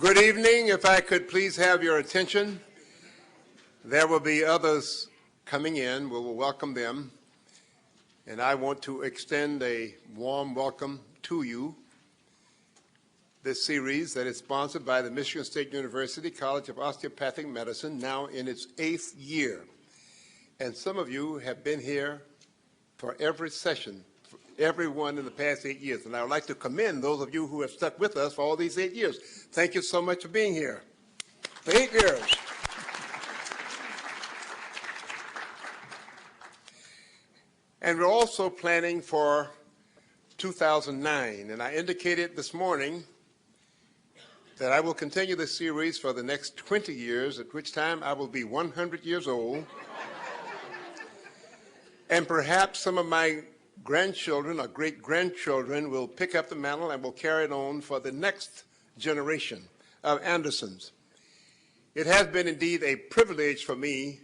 Good evening. If I could please have your attention. There will be others coming in. We will welcome them. And I want to extend a warm welcome to you. This series that is sponsored by the Michigan State University College of Osteopathic Medicine, now in its 8th year. And some of you have been here for every session, every one in the past 8 years. And I would like to commend those of you who have stuck with us for all these 8 years. Thank you so much for being here. For 8 years. And we're also planning for 2009. And I indicated this morning that I will continue this series for the next 20 years, at which time I will be 100 years old. And perhaps some of my grandchildren or great-grandchildren will pick up the mantle and will carry it on for the next generation of Andersons. It has been indeed a privilege for me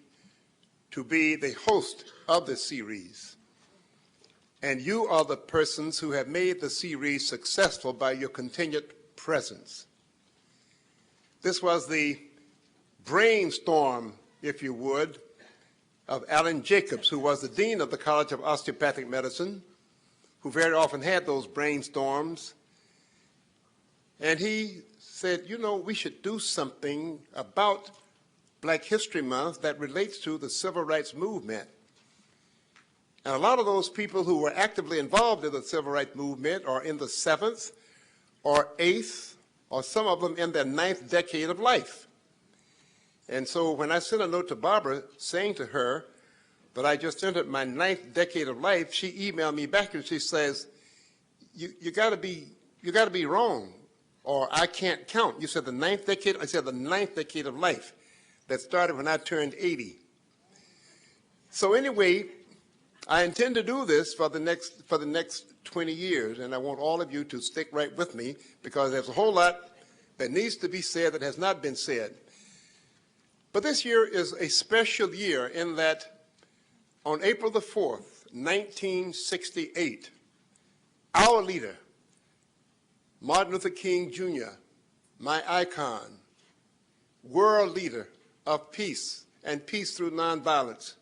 to be the host of this series. And you are the persons who have made the series successful by your continued presence. This was the brainstorm, if you would, of Alan Jacobs, who was the dean of the College of Osteopathic Medicine, who very often had those brainstorms. And he said, you know, we should do something about Black History Month that relates to the civil rights movement. And a lot of those people who were actively involved in the civil rights movement are in the 7th or 8th, or some of them in their 9th decade of life. And so when I sent a note to Barbara saying to her that I just entered my 9th decade of life, she emailed me back and she says, you got to be wrong, or I can't count. You said the 9th decade? I said the 9th decade of life that started when I turned 80. So anyway, I intend to do this for the next 20 years, and I want all of you to stick right with me because there's a whole lot that needs to be said that has not been said. But this year is a special year in that on April the 4th, 1968, our leader, Martin Luther King Jr., my icon, world leader of peace and peace through nonviolence,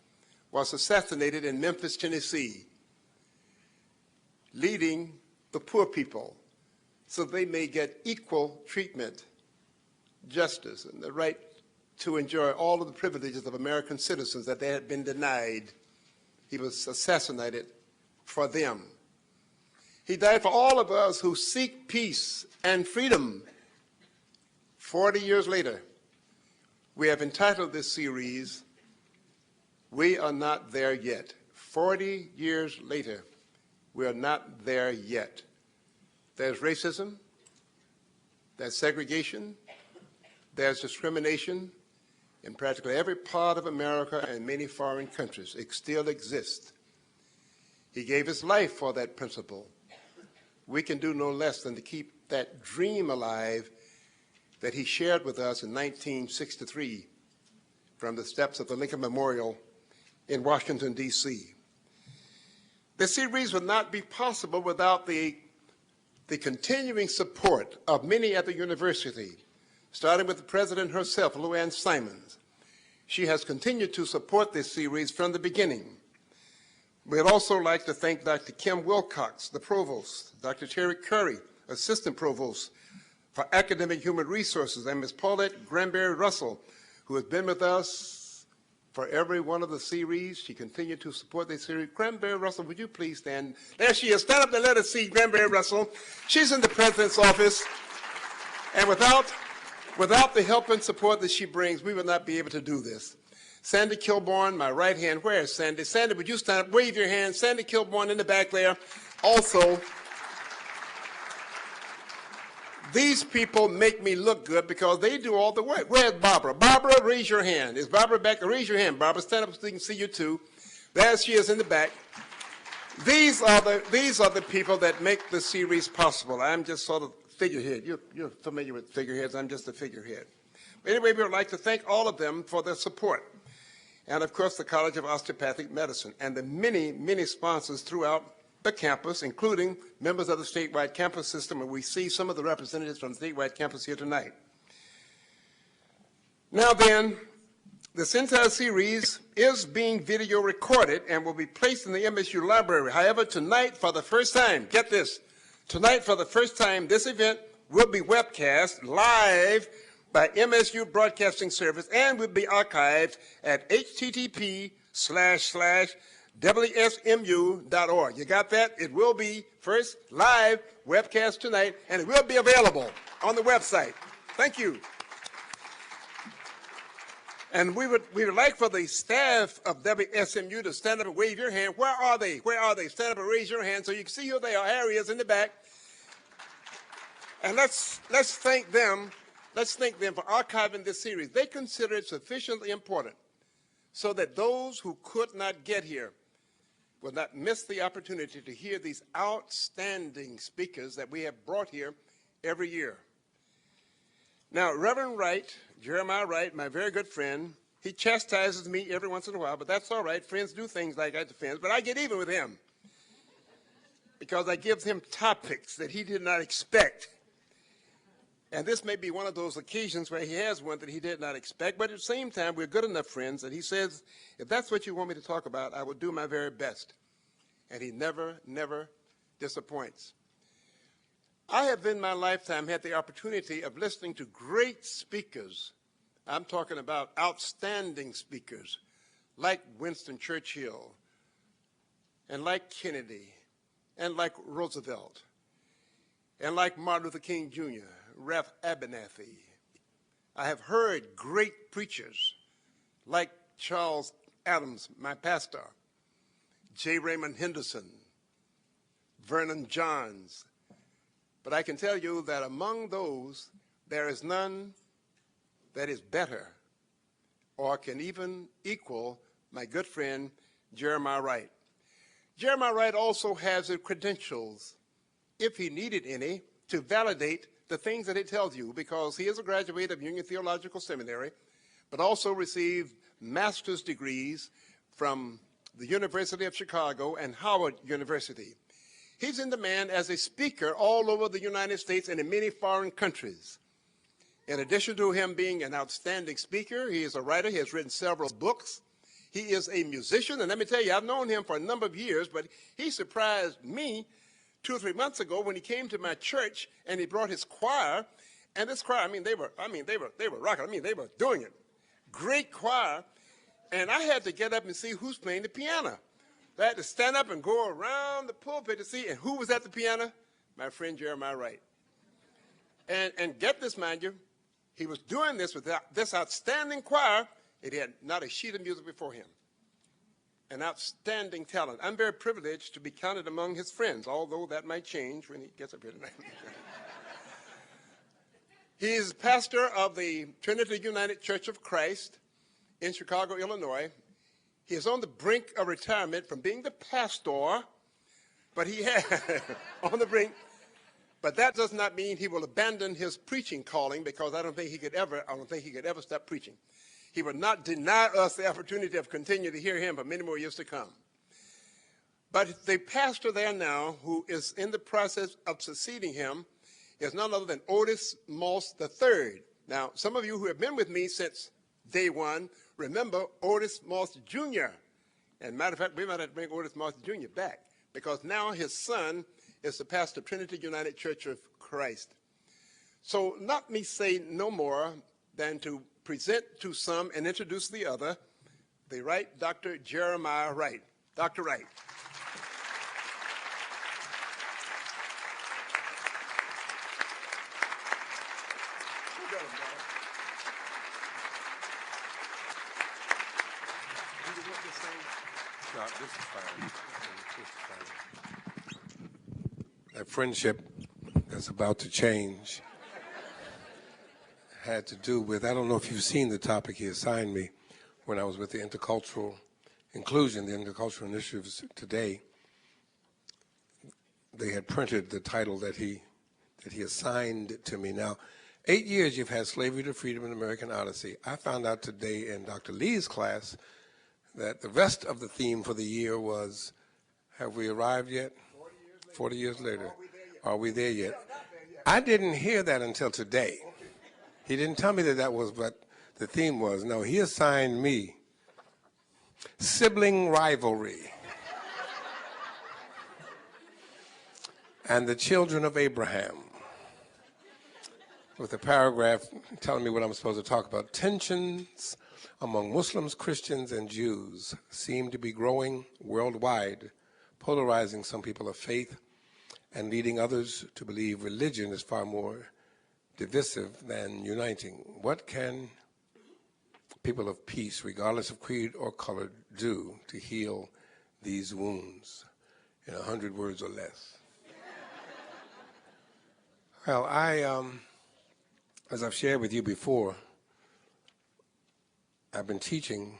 was assassinated in Memphis, Tennessee, leading the poor people so they may get equal treatment, justice, and the right to enjoy all of the privileges of American citizens that they had been denied. He was assassinated for them. He died for all of us who seek peace and freedom. 40 years later, we have entitled this series, We Are Not There Yet. 40 years later, we are not there yet. There's racism, there's segregation, there's discrimination in practically every part of America and many foreign countries. It still exists. He gave his life for that principle. We can do no less than to keep that dream alive that he shared with us in 1963 from the steps of the Lincoln Memorial in Washington, D.C. This series would not be possible without the continuing support of many at the university, starting with the president herself, Lou Ann Simons. She has continued to support this series from the beginning. We'd also like to thank Dr. Kim Wilcox, the provost, Dr. Terry Curry, assistant provost for academic human resources, and Ms. Paulette Granberry Russell, who has been with us for every one of the series. She continued to support this series. Granberry Russell, would you please stand? There she is. Stand up and let us see Granberry Russell. She's in the president's office. And without the help and support that she brings, we would not be able to do this. Sandy Kilborn, my right hand. Where is Sandy? Sandy, would you stand up? Wave your hand. Sandy Kilborn in the back there. Also, these people make me look good because they do all the work. Where's Barbara? Barbara, raise your hand. Is Barbara back? Raise your hand, Barbara. Stand up so we can see you too. There she is in the back. These are the people that make the series possible. I'm just sort of figurehead. You're familiar with figureheads. I'm just a figurehead. But anyway, we would like to thank all of them for their support. And of course, the College of Osteopathic Medicine and the many, many sponsors throughout the campus, including members of the statewide campus system, and we see some of the representatives from the statewide campus here tonight. Now then, this entire series is being video recorded and will be placed in the MSU library. However, tonight for the first time, get this, tonight for the first time, this event will be webcast live by MSU Broadcasting Service and will be archived at http://wsmu.org. You got that? It will be first live webcast tonight, and it will be available on the website. Thank you. And we would like for the staff of WSMU to stand up and wave your hand. Where are they? Where are they? Stand up and raise your hand so you can see who they are. Harry is in the back. And let's thank them. Let's thank them for archiving this series. They consider it sufficiently important so that those who could not get here will not miss the opportunity to hear these outstanding speakers that we have brought here every year. Now, Reverend Wright, Jeremiah Wright, my very good friend, he chastises me every once in a while, but that's all right. Friends do things like that to friends, but I get even with him because I give him topics that he did not expect. And this may be one of those occasions where he has one that he did not expect, but at the same time, we're good enough friends that he says, if that's what you want me to talk about, I will do my very best. And he never, never disappoints. I have in my lifetime had the opportunity of listening to great speakers. I'm talking about outstanding speakers like Winston Churchill and like Kennedy and like Roosevelt and like Martin Luther King Jr., Ralph Abernathy. I have heard great preachers like Charles Adams, my pastor, J. Raymond Henderson, Vernon Johns. But I can tell you that among those, there is none that is better or can even equal my good friend Jeremiah Wright. Jeremiah Wright also has the credentials, if he needed any, to validate the things that he tells you, because he is a graduate of Union Theological Seminary, but also received master's degrees from the University of Chicago and Howard University. He's in demand as a speaker all over the United States and in many foreign countries. In addition to him being an outstanding speaker, he is a writer. He has written several books. He is a musician, and let me tell you, I've known him for a number of years, but he surprised me 2 or 3 months ago when he came to my church and he brought his choir. And this choir, they were rocking. They were doing it. Great choir. And I had to get up and see who's playing the piano. I had to stand up and go around the pulpit to see, and who was at the piano? My friend Jeremiah Wright. And get this, mind you, he was doing this with this outstanding choir. It had not a sheet of music before him. An outstanding talent. I'm very privileged to be counted among his friends, although that might change when he gets up here tonight. He is pastor of the Trinity United Church of Christ in Chicago, Illinois. He is on the brink of retirement from being the pastor, but he has on the brink. But that does not mean he will abandon his preaching calling, because I don't think he could ever stop preaching. He will not deny us the opportunity of continuing to hear him for many more years to come. But the pastor there now, who is in the process of succeeding him, is none other than Otis Moss III. Now, some of you who have been with me since day one remember Otis Moss Jr. And matter of fact, we might have to bring Otis Moss Jr. back, because now his son is the pastor of Trinity United Church of Christ. So let me say no more than to present to some and introduce the other, the Right Dr. Jeremiah Wright. Dr. Wright. That friendship that's about to change had to do with, I don't know if you've seen the topic he assigned me when I was with the Intercultural Inclusion, the Intercultural Initiatives today. They had printed the title that he assigned to me. Now, 8 years you've had Slavery to Freedom in American Odyssey. I found out today in Dr. Lee's class that the rest of the theme for the year was, have we arrived yet? 40 years later. Are we there yet? I didn't hear that until today. He didn't tell me that was, but the theme was. No, he assigned me sibling rivalry and the children of Abraham, with a paragraph telling me what I'm supposed to talk about. Tensions among Muslims, Christians, and Jews seem to be growing worldwide, polarizing some people of faith and leading others to believe religion is far more divisive than uniting. What can people of peace, regardless of creed or color, do to heal these wounds? In 100 words or less. Well, as I've shared with you before, I've been teaching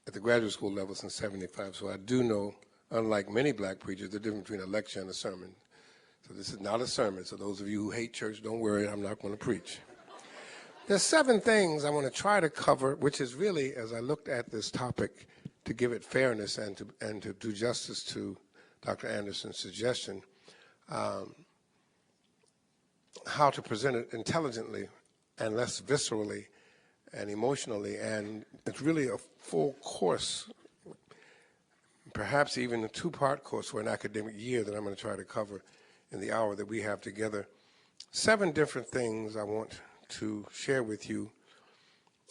at the graduate school level since '75, so I do know, unlike many black preachers, the difference between a lecture and a sermon. So this is not a sermon, so those of you who hate church, don't worry, I'm not going to preach. There's 7 things I want to try to cover, which is really, as I looked at this topic, to give it fairness and to do justice to Dr. Anderson's suggestion, how to present it intelligently and less viscerally and emotionally. And it's really a full course, perhaps even a 2-part course for an academic year that I'm going to try to cover in the hour that we have together. 7 different things I want to share with you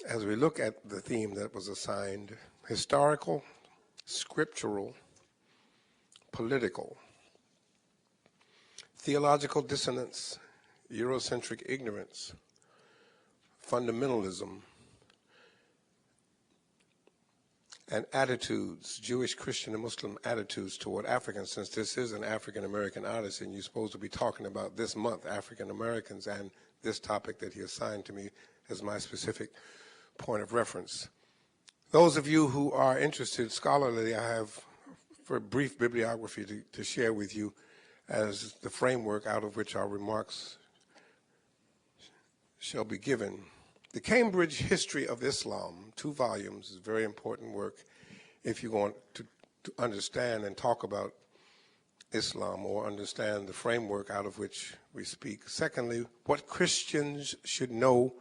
as we look at the theme that was assigned: historical, scriptural, political, theological dissonance, Eurocentric ignorance, fundamentalism, and attitudes, Jewish, Christian, and Muslim attitudes toward Africans. Since this is an African-American Odyssey, and you're supposed to be talking about this month, African-Americans, and this topic that he assigned to me as my specific point of reference. Those of you who are interested scholarly, I have a brief bibliography to share with you as the framework out of which our remarks shall be given. The Cambridge History of Islam, 2 volumes, is a very important work if you want to understand and talk about Islam or understand the framework out of which we speak. Secondly, What Christians Should Know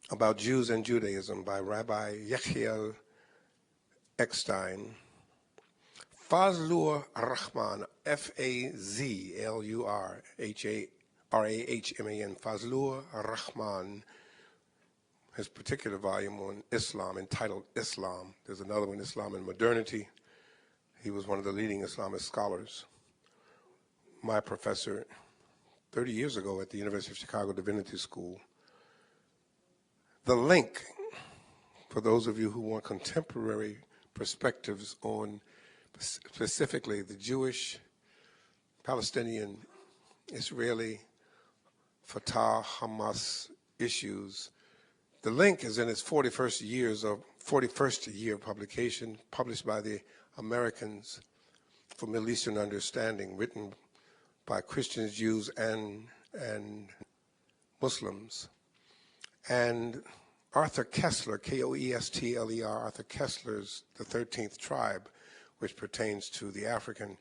About Jews and Judaism by Rabbi Yechiel Eckstein. Fazlur Rahman, F-A-Z-L-U-R-H-A-R-A-H-M-A-N, Fazlur Rahman, his particular volume on Islam, entitled Islam. There's another one, Islam and Modernity. He was one of the leading Islamist scholars. My professor 30 years ago at the University of Chicago Divinity School. The link, for those of you who want contemporary perspectives on specifically the Jewish, Palestinian, Israeli, Fatah, Hamas issues. The link is in its 41st year of publication, published by the Americans for Middle Eastern Understanding, written by Christians, Jews, and Muslims. And Arthur Kessler, K-O-E-S-T-L-E-R, Arthur Kessler's The 13th Tribe, which pertains to the African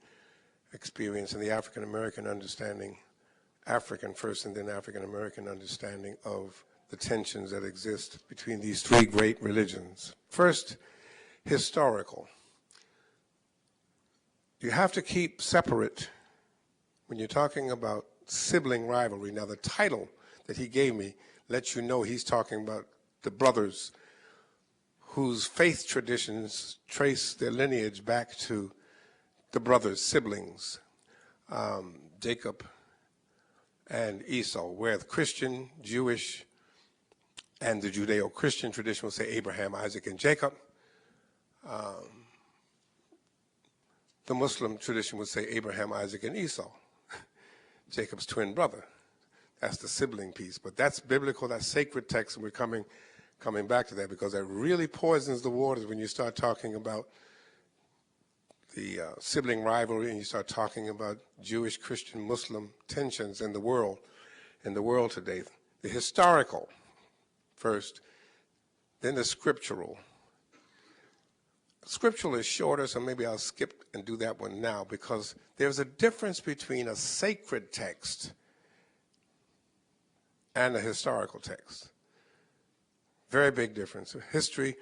experience and the African-American understanding, African first and then African-American understanding of the tensions that exist between these 3 great religions. First, historical. You have to keep separate when you're talking about sibling rivalry. Now, the title that he gave me lets you know he's talking about the brothers whose faith traditions trace their lineage back to the brothers, siblings, Jacob and Esau, where the Christian, Jewish, and the Judeo-Christian tradition will say Abraham, Isaac, and Jacob. The Muslim tradition would say Abraham, Isaac, and Esau, Jacob's twin brother. That's the sibling piece. But that's biblical, that's sacred text, and we're coming back to that because that really poisons the waters when you start talking about the sibling rivalry and you start talking about Jewish, Christian, Muslim tensions in the world today. The historical first, then the scriptural. Scriptural is shorter, so maybe I'll skip and do that one now because there's a difference between a sacred text and a historical text. Very big difference. History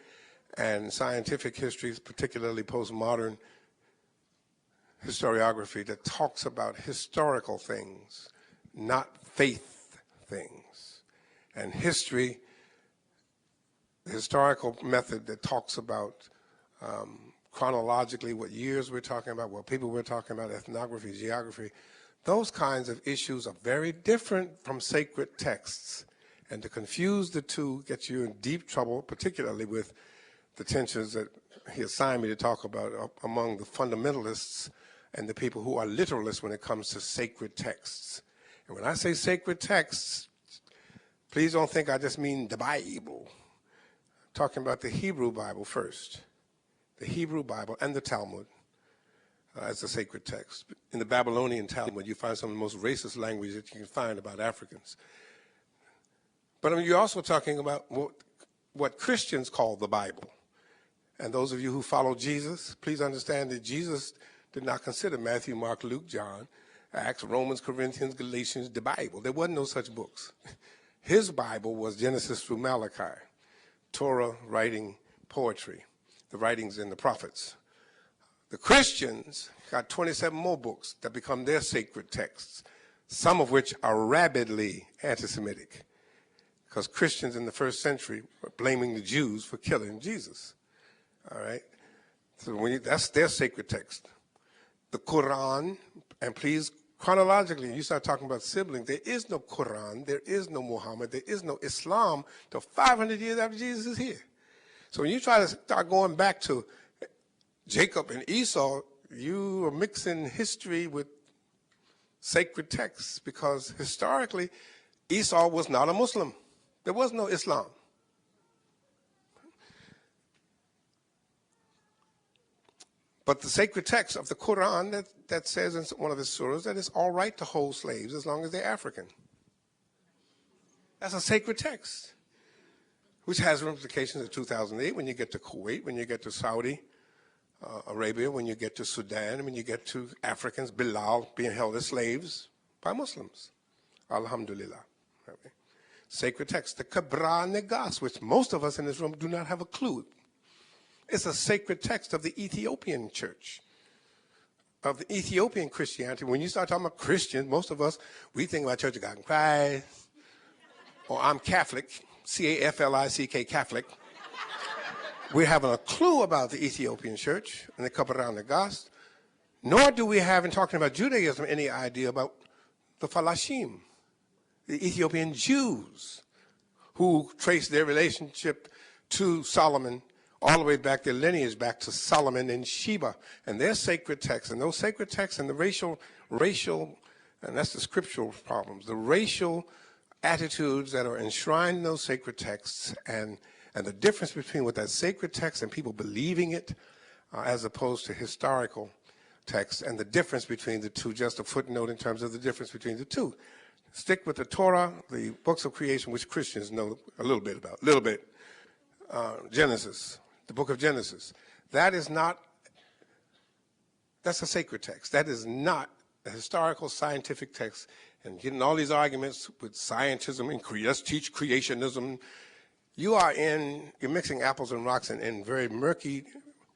and scientific history, particularly postmodern historiography, that talks about historical things, not faith things. And history, the historical method that talks about chronologically what years we're talking about, what people we're talking about, ethnography, geography, those kinds of issues are very different from sacred texts. And to confuse the two gets you in deep trouble, particularly with the tensions that he assigned me to talk about among the fundamentalists and the people who are literalists when it comes to sacred texts. And when I say sacred texts, please don't think I just mean the Bible. I'm talking about the Hebrew Bible first. The Hebrew Bible and the Talmud as a sacred text. In the Babylonian Talmud, you find some of the most racist language that you can find about Africans. But you're also talking about what Christians call the Bible. And those of you who follow Jesus, please understand that Jesus did not consider Matthew, Mark, Luke, John, Acts, Romans, Corinthians, Galatians, the Bible. There wasn't no such books. His Bible was Genesis through Malachi, Torah, writing, poetry, the writings in the prophets. The Christians got 27 more books that become their sacred texts, some of which are rabidly anti-Semitic, because Christians in the first century were blaming the Jews for killing Jesus. All right? So that's their sacred text. The Quran, and please, chronologically, you start talking about siblings, there is no Quran, there is no Muhammad, there is no Islam till 500 years after Jesus is here. So when you try to start going back to Jacob and Esau, you are mixing history with sacred texts, because historically, Esau was not a Muslim. There was no Islam. But the sacred text of the Quran that says in one of the surahs that it's all right to hold slaves as long as they're African. That's a sacred text, which has ramifications in 2008 when you get to Kuwait, when you get to Saudi Arabia, when you get to Sudan, when you get to Africans, Bilal being held as slaves by Muslims. Alhamdulillah. Okay. Sacred text, the Kabra Negas, which most of us in this room do not have a clue. It's a sacred text of the Ethiopian church, of the Ethiopian Christianity. When you start talking about Christians, most of us, we think about Church of God in Christ, or I'm Catholic, C-A-F-L-I-C-K, Catholic. We haven't a clue about the Ethiopian church and the Kabra Negas, nor do we have, in talking about Judaism, any idea about the Falashim, the Ethiopian Jews, who trace their relationship to Solomon all the way back, their lineage back to Solomon and Sheba, and their sacred texts. And those sacred texts and the racial, and that's the scriptural problems, the racial attitudes that are enshrined in those sacred texts, and the difference between what that sacred text and people believing it as opposed to historical texts, and the difference between the two, just a footnote in terms of the difference between the two. Stick with the Torah, the books of creation, which Christians know a little bit about, Genesis, the book of Genesis. That's a sacred text. That is not a historical scientific text. And getting all these arguments with scientism and let's teach creationism, you're mixing apples and rocks in very murky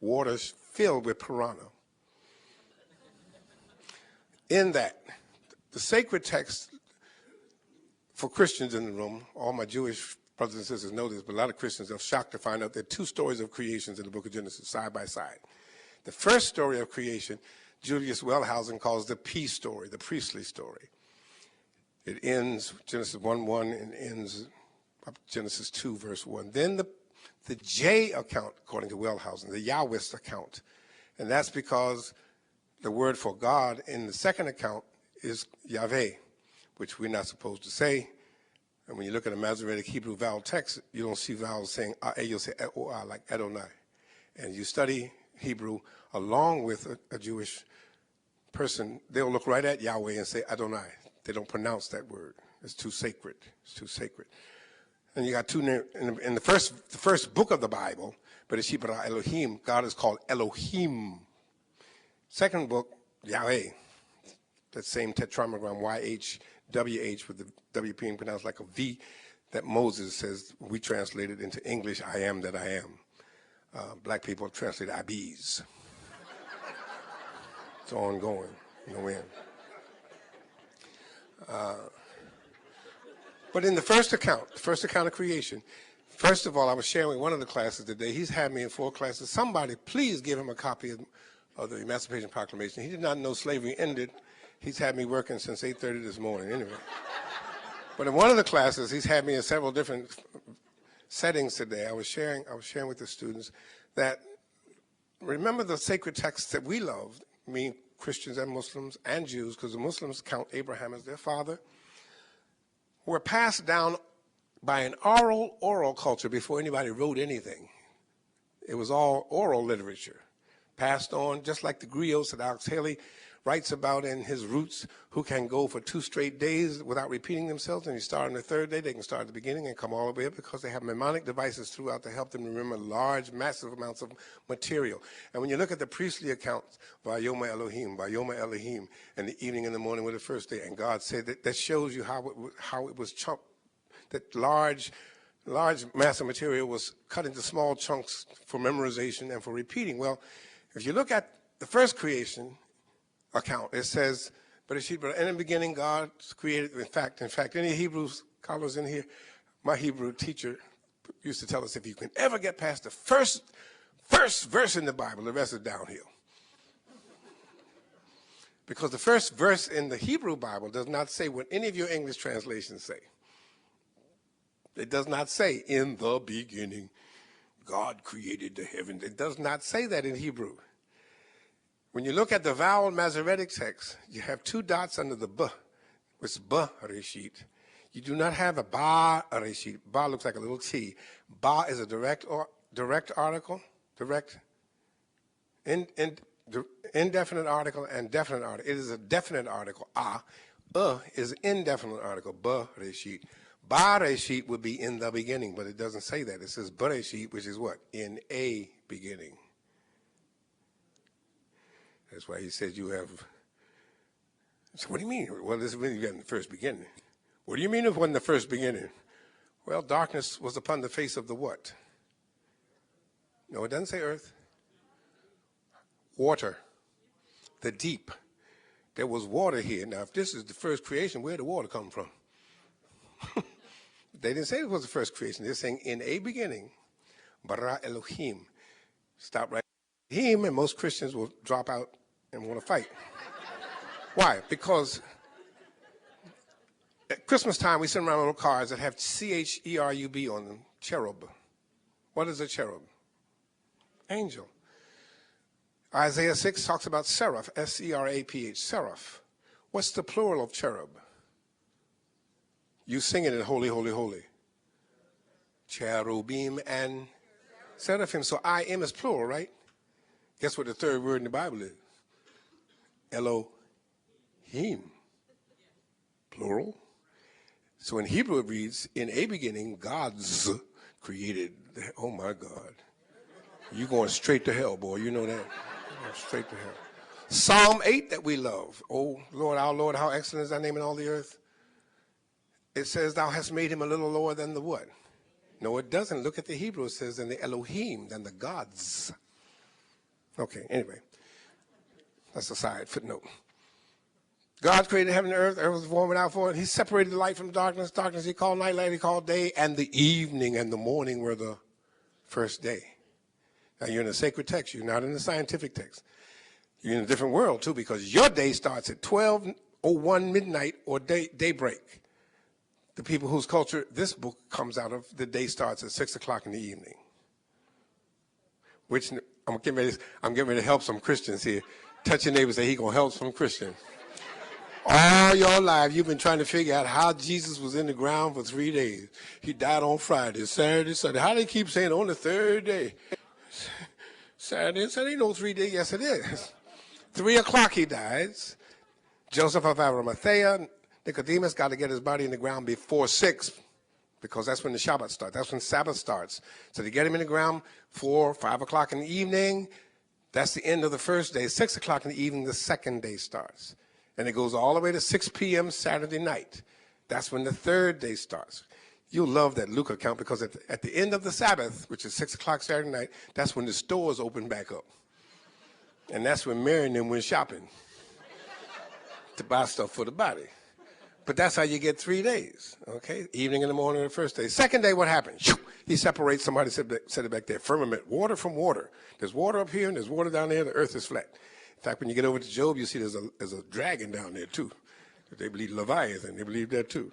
waters filled with piranha. In that, the sacred text for Christians in the room, all my Jewish brothers and sisters know this, but a lot of Christians are shocked to find out there are two stories of creations in the book of Genesis, side by side. The first story of creation, Julius Wellhausen calls the peace story, the priestly story. It ends, Genesis 1:1, and ends up Genesis 2, verse 1. Then the J account, according to Wellhausen, the Yahwist account, and that's because the word for God in the second account is Yahweh, which we're not supposed to say. And when you look at a Masoretic Hebrew vowel text, you don't see vowels saying A, you'll say O-A, like Adonai. And you study Hebrew along with a Jewish person, they'll look right at Yahweh and say Adonai. They don't pronounce that word. It's too sacred. It's too sacred. And you got two names. In the first book of the Bible, Bereshit bara Elohim, God is called Elohim. Second book, Yahweh. That same tetragrammaton, YHWH, with the W being pronounced like a V. that Moses says, we translated into English, I am that I am. Black people translate Ibis. It's ongoing, no end. But in the first account of creation, first of all, I was sharing with one of the classes today. He's had me in 4 classes. Somebody, please give him a copy of the Emancipation Proclamation. He did not know slavery ended. He's had me working since 8:30 this morning, anyway. But in one of the classes, he's had me in several different settings today. I was sharing with the students that remember the sacred texts that we love, me, Christians and Muslims and Jews, because the Muslims count Abraham as their father, were passed down by an oral culture before anybody wrote anything. It was all oral literature, passed on, just like the griots that Alex Haley writes about in his Roots, who can go for 2 straight days without repeating themselves, and you start on the 3rd day, they can start at the beginning and come all the way up because they have mnemonic devices throughout to help them remember large, massive amounts of material. And when you look at the priestly accounts, Vayoma Elohim, and the evening and the morning were the first day, and God said that shows you how it was chunked, that large mass of material was cut into small chunks for memorization and for repeating. Well, if you look at the first creation account, it says, but in the beginning God created, in fact, any Hebrew scholars in here, my Hebrew teacher used to tell us, if you can ever get past the first verse in the Bible, the rest is downhill. Because the first verse in the Hebrew Bible does not say what any of your English translations say. It does not say, in the beginning, God created the heavens. It does not say that in Hebrew. When you look at the vowel Masoretic text, you have 2 dots under the b, which is ba reshit. You do not have a ba reshit. Ba looks like a little t. Ba is a direct article, indefinite article, and definite article. It is a definite article, is an indefinite article, ba reshit. Ba reshit would be in the beginning, but it doesn't say that. It says ba reshit, which is what? In a beginning. That's why he said you have. So what do you mean? Well, this is when you got in the first beginning. What do you mean it wasn't the first beginning? Well, darkness was upon the face of the what? No, it doesn't say earth. Water. The deep. There was water here. Now, if this is the first creation, where did the water come from? They didn't say it was the first creation. They're saying in a beginning, bara Elohim. Stop right there. Him, and most Christians will drop out and want to fight. Why? Because at Christmas time, we send around little cards that have C-H-E-R-U-B on them, cherub. What is a cherub? Angel. Isaiah 6 talks about seraph, S-E-R-A-P-H, seraph. What's the plural of cherub? You sing it in holy, holy, holy. Cherubim and seraphim. So I am is plural, right? Guess what the 3rd word in the Bible is? Elohim. Plural. So in Hebrew it reads, in a beginning, God's created. Oh my God. You're going straight to hell, boy. You know that. You're going straight to hell. Psalm 8 that we love. Oh Lord, our Lord, how excellent is thy name in all the earth. It says, thou hast made him a little lower than the what? No, it doesn't. Look at the Hebrew. It says, than the Elohim, than the gods. Okay, anyway. That's a side footnote. God created heaven and earth. Earth was formed without form. He separated the light from darkness. Darkness he called night, light he called day. And the evening and the morning were the first day. Now, you're in a sacred text. You're not in the scientific text. You're in a different world, too, because your day starts at 12:01 midnight or daybreak. The people whose culture this book comes out of, the day starts at 6 o'clock in the evening. Which I'm getting ready to help some Christians here. Touch your neighbor and say, he gonna help some Christians. All your life, you've been trying to figure out how Jesus was in the ground for 3 days. He died on Friday, Saturday, Sunday. How do they keep saying on the 3rd day? Saturday and Sunday, no 3 days. Yes, it is. 3 o'clock he dies. Joseph of Arimathea, Nicodemus got to get his body in the ground before 6, because that's when the Shabbat starts. That's when Sabbath starts. So to get him in the ground 4, 5 o'clock in the evening, that's the end of the first day. 6 o'clock in the evening, the second day starts. And it goes all the way to 6 p.m. Saturday night. That's when the 3rd day starts. You'll love that Luke account because at the end of the Sabbath, which is 6 o'clock Saturday night, that's when the stores open back up. And that's when Mary and them went shopping to buy stuff for the body. But that's how you get 3 days, okay? Evening and the morning of the first day. Second day, what happened? He separates, somebody said it back there, firmament, water from water. There's water up here and there's water down there. The earth is flat. In fact, when you get over to Job, you see there's a dragon down there too. They believe Leviathan. They believe that too.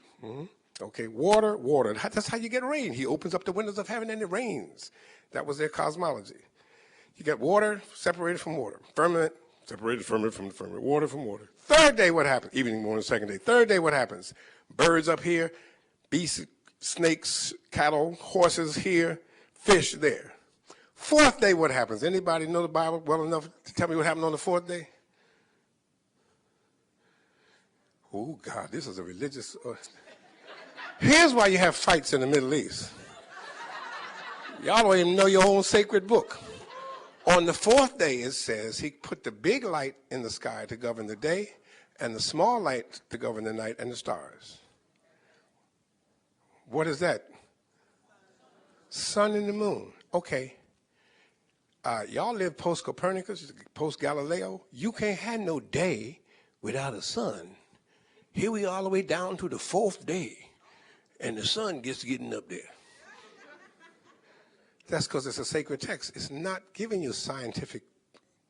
Okay, water, water. That's how you get rain. He opens up the windows of heaven and it rains. That was their cosmology. You get water separated from water. Firmament, separated firmament from the firmament. Water from water. Third day, what happens? Evening, morning, second day. Third day, what happens? Birds up here, beasts, snakes, cattle, horses here, fish there. Fourth day, what happens? Anybody know the Bible well enough to tell me what happened on the fourth day? Oh, God, this is a religious... Here's why you have fights in the Middle East. Y'all don't even know your own sacred book. On the fourth day, it says he put the big light in the sky to govern the day and the small light to govern the night and the stars. What is that? Sun and the moon. Okay. Y'all live post-Copernicus, post-Galileo. You can't have no day without a sun. Here we are all the way down to the fourth day, and the sun gets getting up there. That's because it's a sacred text. It's not giving you scientific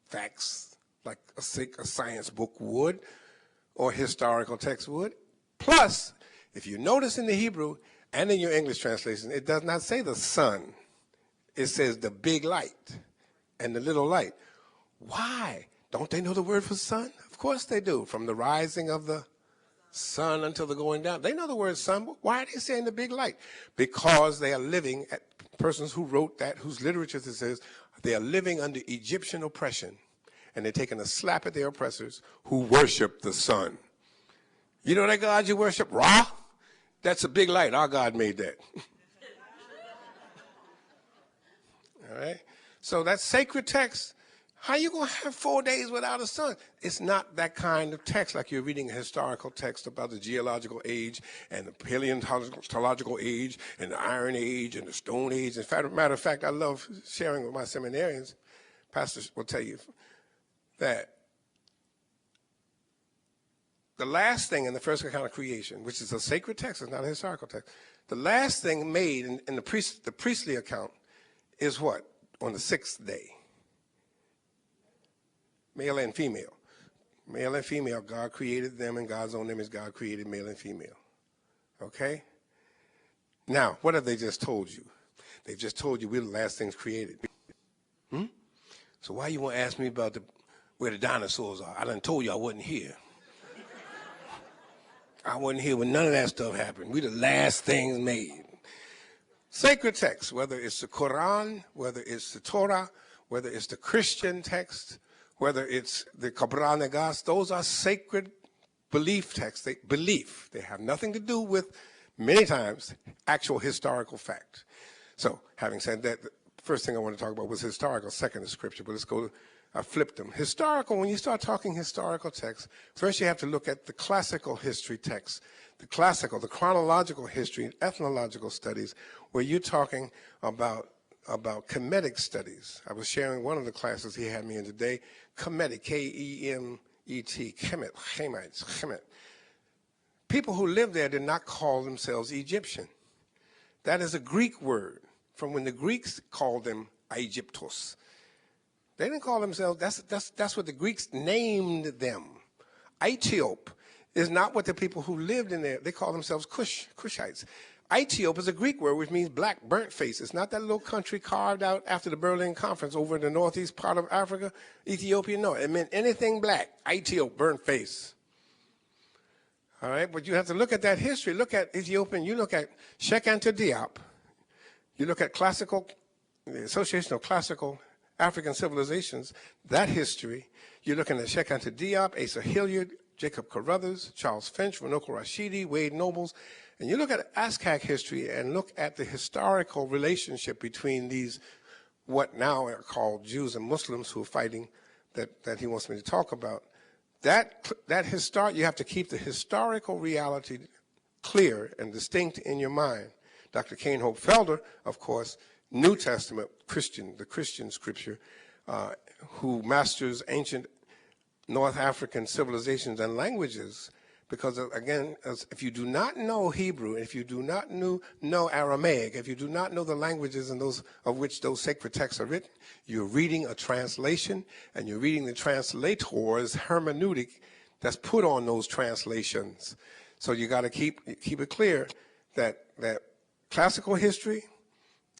facts like a science book would or historical text would. Plus, if you notice in the Hebrew and in your English translation, it does not say the sun. It says the big light and the little light. Why? Don't they know the word for sun? Of course they do. From the rising of the sun until the going down. They know the word sun, but why are they saying the big light? Because they are living, at persons who wrote that, whose literature says, they are living under Egyptian oppression, and they're taking a slap at their oppressors who worship the sun. You know that God you worship, Ra? That's a big light. Our God made that. All right? So that sacred text, how you going to have 4 days without a sun? It's not that kind of text like you're reading a historical text about the geological age and the paleontological age and the Iron Age and the Stone Age. Matter of fact, I love sharing with my seminarians. Pastors will tell you that the last thing in the first account of creation, which is a sacred text, it's not a historical text, the last thing made in the priestly account is what? On the sixth day. Male and female. Male and female, God created them in God's own image. God created male and female. Okay? Now, what have they just told you? They've just told you we're the last things created. So why you want to ask me about where the dinosaurs are? I done told you I wasn't here. I wasn't here when none of that stuff happened. We're the last things made. Sacred texts, whether it's the Quran, whether it's the Torah, whether it's the Christian text, whether it's the Kabbalah Nagas, those are sacred belief texts. They have nothing to do with, many times, actual historical fact. So, having said that, the first thing I want to talk about was historical, second is scripture, but let's go, I flipped them. Historical, when you start talking historical texts, first you have to look at the classical history texts, the chronological history, ethnological studies, where you're talking about Kemetic studies. I was sharing one of the classes he had me in today, Kemetic, K-E-M-E-T, Kemet. People who lived there did not call themselves Egyptian. That is a Greek word from when the Greeks called them Aegyptos. They didn't call themselves, that's what the Greeks named them. Aethiop is not what the people who lived in there, they call themselves Cushites. Aethiop is a Greek word which means black, burnt face. It's not that little country carved out after the Berlin Conference over in the northeast part of Africa, Ethiopia. No, it meant anything black. Aethiop, burnt face. All right, but you have to look at that history. Look at Ethiopian. You look at Shekinah Diop. You look at the Association of Classical African Civilizations, that history. You're looking at Shekinah Diop, Asa Hilliard, Jacob Carruthers, Charles Finch, Runoko Rashidi, Wade Nobles. And you look at ASCAC history and look at the historical relationship between these, what now are called Jews and Muslims who are fighting that he wants me to talk about. You have to keep the historical reality clear and distinct in your mind Dr. Kane Hope Felder, of course, New Testament Christian, the Christian scripture, who masters ancient North African civilizations and languages, because again, if you do not know Hebrew, if you do not know Aramaic, if you do not know the languages in those of which those sacred texts are written, you're reading a translation, and you're reading the translator's hermeneutic that's put on those translations. So you got to keep it clear that classical history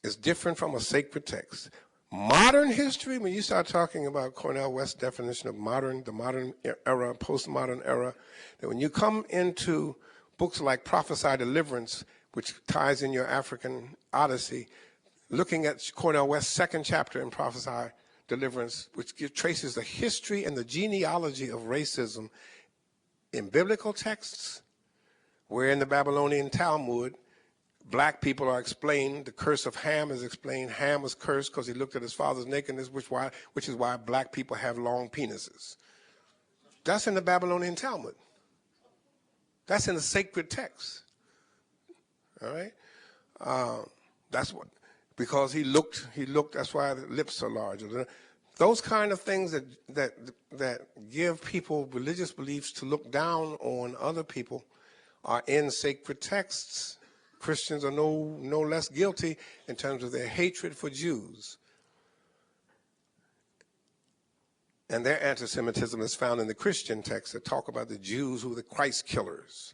is different from a sacred text. Modern history, when you start talking about Cornel West's definition of modern, the modern era, postmodern era, that when you come into books like Prophesy Deliverance, which ties in your African Odyssey, looking at Cornel West's second chapter in Prophesy Deliverance, which traces the history and the genealogy of racism in biblical texts, where in the Babylonian Talmud, black people are explained, the curse of Ham is explained. Ham was cursed because he looked at his father's nakedness, which is why black people have long penises. That's in the Babylonian Talmud. That's in the sacred text. All right? That's what, because he looked, that's why the lips are larger. Those kind of things that give people religious beliefs to look down on other people are in sacred texts. Christians are no less guilty in terms of their hatred for Jews. And their anti-Semitism is found in the Christian texts that talk about the Jews who are the Christ killers.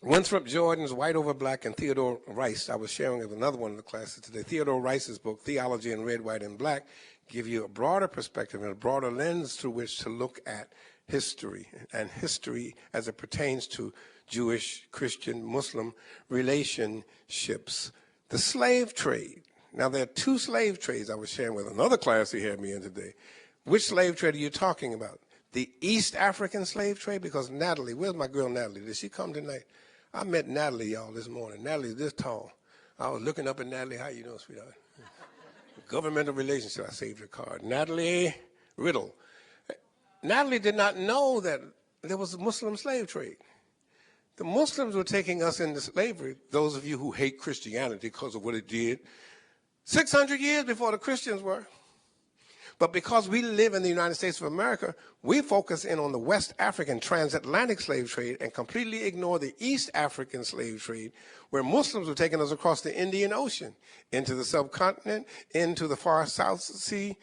Winthrop Jordan's White Over Black and Theodore Rice, I was sharing with another one of the classes today. Theodore Rice's book, Theology in Red, White, and Black, give you a broader perspective and a broader lens through which to look at history, and history as it pertains to Jewish, Christian, Muslim relationships. The slave trade. Now, there are two slave trades I was sharing with another class he had me in today. Which slave trade are you talking about? The East African slave trade? Because Natalie, where's my girl Natalie? Did she come tonight? I met Natalie, y'all, this morning. Natalie's this tall. I was looking up at Natalie. How you doing, sweetheart? Governmental relationship. I saved her card. Natalie Riddle. Natalie did not know that there was a Muslim slave trade. The Muslims were taking us into slavery, those of you who hate Christianity because of what it did, 600 years before the Christians were. But because we live in the United States of America, we focus in on the West African transatlantic slave trade and completely ignore the East African slave trade, where Muslims were taking us across the Indian Ocean, into the subcontinent, into the far South Sea,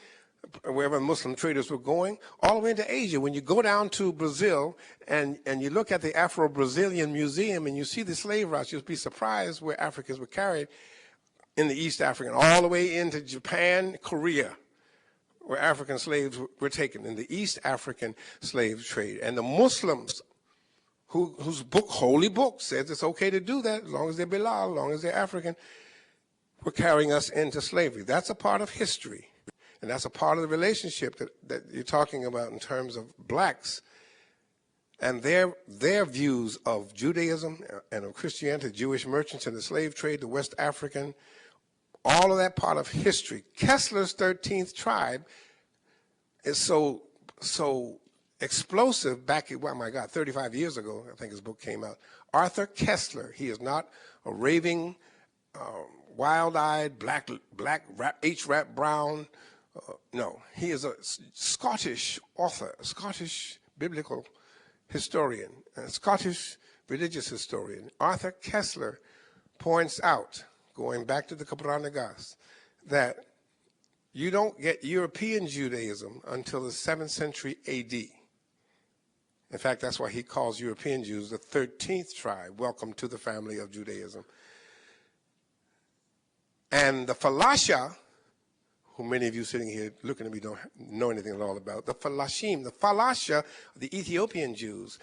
wherever Muslim traders were going, all the way into Asia. When you go down to Brazil and you look at the Afro-Brazilian Museum and you see the slave routes, you'll be surprised where Africans were carried in the East African, all the way into Japan, Korea, where African slaves were taken in the East African slave trade. And the Muslims, whose book, holy book, says it's okay to do that as long as they're Bilal, as long as they're African, were carrying us into slavery. That's a part of history. And that's a part of the relationship that you're talking about in terms of blacks and their views of Judaism and of Christianity, Jewish merchants and the slave trade, the West African, all of that part of history. Kessler's 13th tribe is so explosive back at, oh my God, 35 years ago, I think his book came out. Arthur Kessler, he is not a raving, wild-eyed, black H-Rap Brown. No, he is a Scottish author, a Scottish biblical historian, a Scottish religious historian. Arthur Kessler points out, going back to the Qur'an Nagas, that you don't get European Judaism until the 7th century AD. In fact, that's why he calls European Jews the 13th tribe. Welcome to the family of Judaism. And the Falasha, who many of you sitting here looking at me don't know anything at all about, the Falashim, the Falasha, the Ethiopian Jews.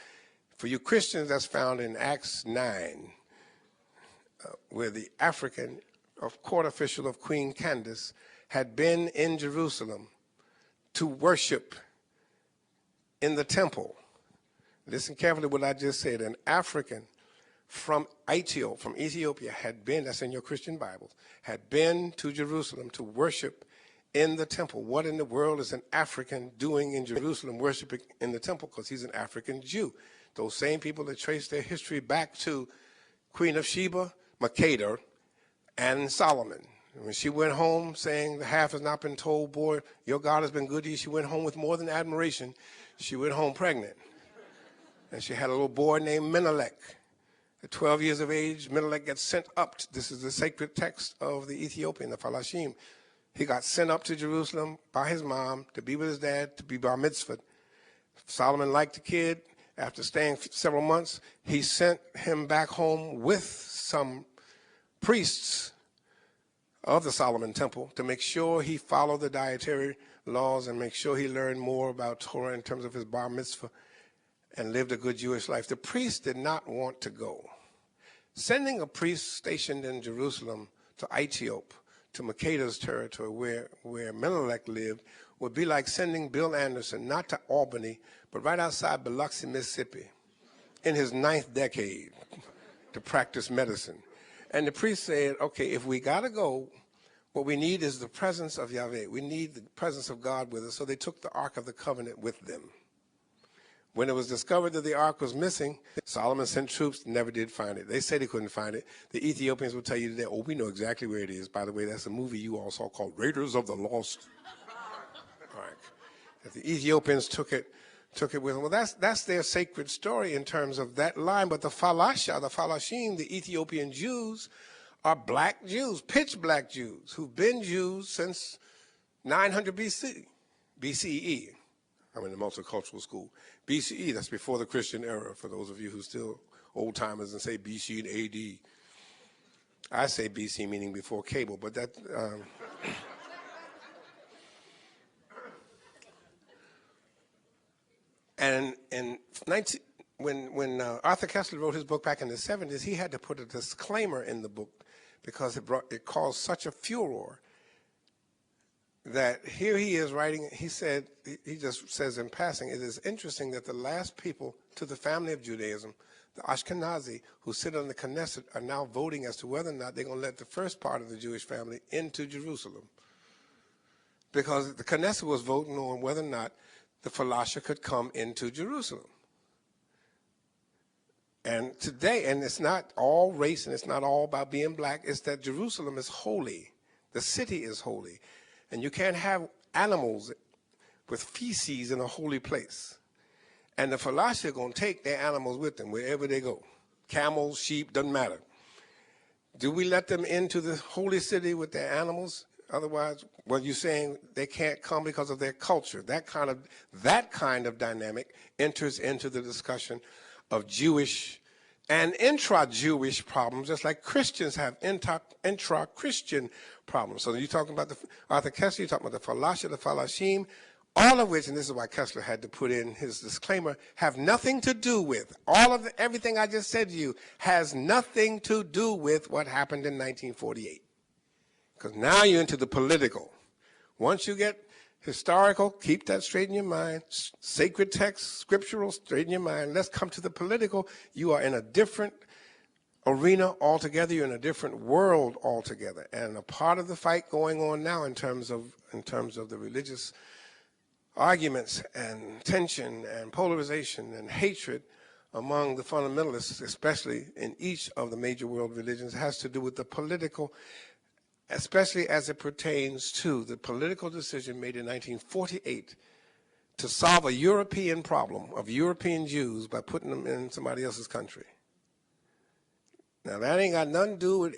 For you Christians, that's found in Acts 9, where the African court official of Queen Candace had been in Jerusalem to worship in the temple. Listen carefully to what I just said. An African from Ethiopia had been, that's in your Christian Bibles, had been to Jerusalem to worship in the temple. What in the world is an African doing in Jerusalem worshiping in the temple? Because he's an African Jew. Those same people that trace their history back to Queen of Sheba, Makeda, and Solomon. And when she went home saying the half has not been told, boy, your God has been good to you, she went home with more than admiration. She went home pregnant. And she had a little boy named Menelik. At 12 years of age, Menelik gets sent up. This is the sacred text of the Ethiopian, the Falashim. He got sent up to Jerusalem by his mom to be with his dad, to be bar mitzvah. Solomon liked the kid. After staying several months, he sent him back home with some priests of the Solomon temple to make sure he followed the dietary laws and make sure he learned more about Torah in terms of his bar mitzvah and lived a good Jewish life. The priests did not want to go. Sending a priest stationed in Jerusalem to Ethiopia, to Makeda's territory where Menelik lived, would be like sending Bill Anderson, not to Albany, but right outside Biloxi, Mississippi, in his 9th decade to practice medicine. And the priest said, okay, if we got to go, what we need is the presence of Yahweh. We need the presence of God with us. So they took the Ark of the Covenant with them. When it was discovered that the Ark was missing, Solomon sent troops, never did find it. They said he couldn't find it. The Ethiopians will tell you today, oh, we know exactly where it is. By the way, that's a movie you all saw called Raiders of the Lost Ark. That the Ethiopians took it with them. Well, that's their sacred story in terms of that line. But the Falashim, the Ethiopian Jews, are black Jews, pitch black Jews, who've been Jews since 900 BCE. I'm in the multicultural school. BCE, that's before the Christian era, for those of you who still old-timers and say BC and AD. I say BC, meaning before cable, but that... And when Arthur Koestler wrote his book back in the 70s, he had to put a disclaimer in the book because it caused such a furor that here he is writing, he just says in passing, it is interesting that the last people to the family of Judaism, the Ashkenazi, who sit on the Knesset, are now voting as to whether or not they're going to let the first part of the Jewish family into Jerusalem. Because the Knesset was voting on whether or not the Falasha could come into Jerusalem. And today, and it's not all race and it's not all about being black, it's that Jerusalem is holy. The city is holy. And you can't have animals with feces in a holy place. And the Falasha are going to take their animals with them wherever they go. Camels, sheep, doesn't matter. Do we let them into the holy city with their animals? Otherwise, well, you're saying they can't come because of their culture. That kind of dynamic enters into the discussion of Jewish and intra-Jewish problems, just like Christians have intra-Christian problems. So you're talking about Arthur Koestler, you're talking about the Falasha, the Falashim, all of which, and this is why Koestler had to put in his disclaimer, have nothing to do with, everything I just said to you has nothing to do with what happened in 1948. Because now you're into the political. Once you get historical, keep that straight in your mind. Sacred text, scriptural, straight in your mind. Let's come to the political. You are in a different arena altogether. You're in a different world altogether. And a part of the fight going on now in terms of the religious arguments and tension and polarization and hatred among the fundamentalists, especially in each of the major world religions, has to do with the political, especially as it pertains to the political decision made in 1948 to solve a European problem of European Jews by putting them in somebody else's country. Now, that ain't got nothing to do with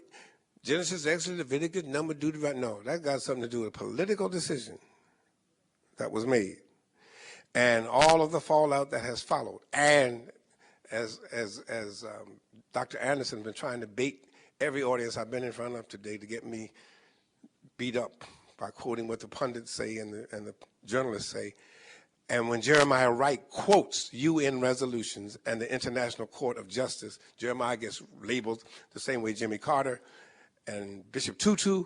Genesis, Exodus, Leviticus, Number, Deuteronomy. No, that got something to do with a political decision that was made and all of the fallout that has followed. And as Dr. Anderson has been trying to bait every audience I've been in front of today to get me beat up by quoting what the pundits say and the journalists say. And when Jeremiah Wright quotes UN resolutions and the International Court of Justice, Jeremiah gets labeled the same way Jimmy Carter and Bishop Tutu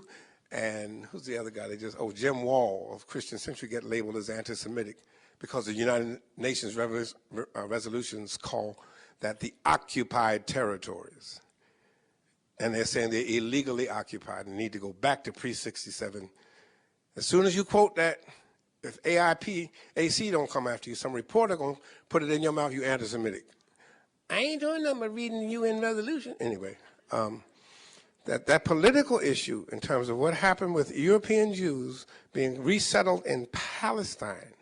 and who's the other guy? Jim Wall of Christian Century get labeled as anti-Semitic because the United Nations resolutions call that the occupied territories. And they're saying they're illegally occupied and need to go back to pre-67. As soon as you quote that, if AC don't come after you, some reporter going to put it in your mouth, you anti-Semitic. I ain't doing nothing but reading the UN resolution. Anyway, that political issue in terms of what happened with European Jews being resettled in Palestine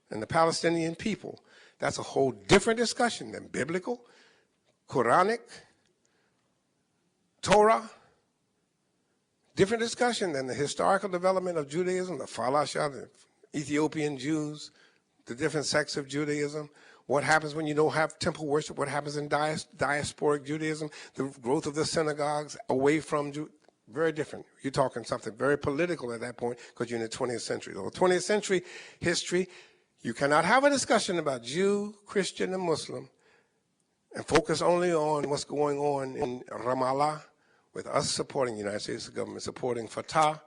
and the Palestinian people, that's a whole different discussion than biblical, Quranic, Torah, different discussion than the historical development of Judaism, the Falasha, the Ethiopian Jews, the different sects of Judaism, what happens when you don't have temple worship, what happens in diasporic Judaism, the growth of the synagogues away from very different. You're talking something very political at that point because you're in the 20th century. The 20th century history, you cannot have a discussion about Jew, Christian, and Muslim and focus only on what's going on in Ramallah with us supporting the United States government, supporting Fatah,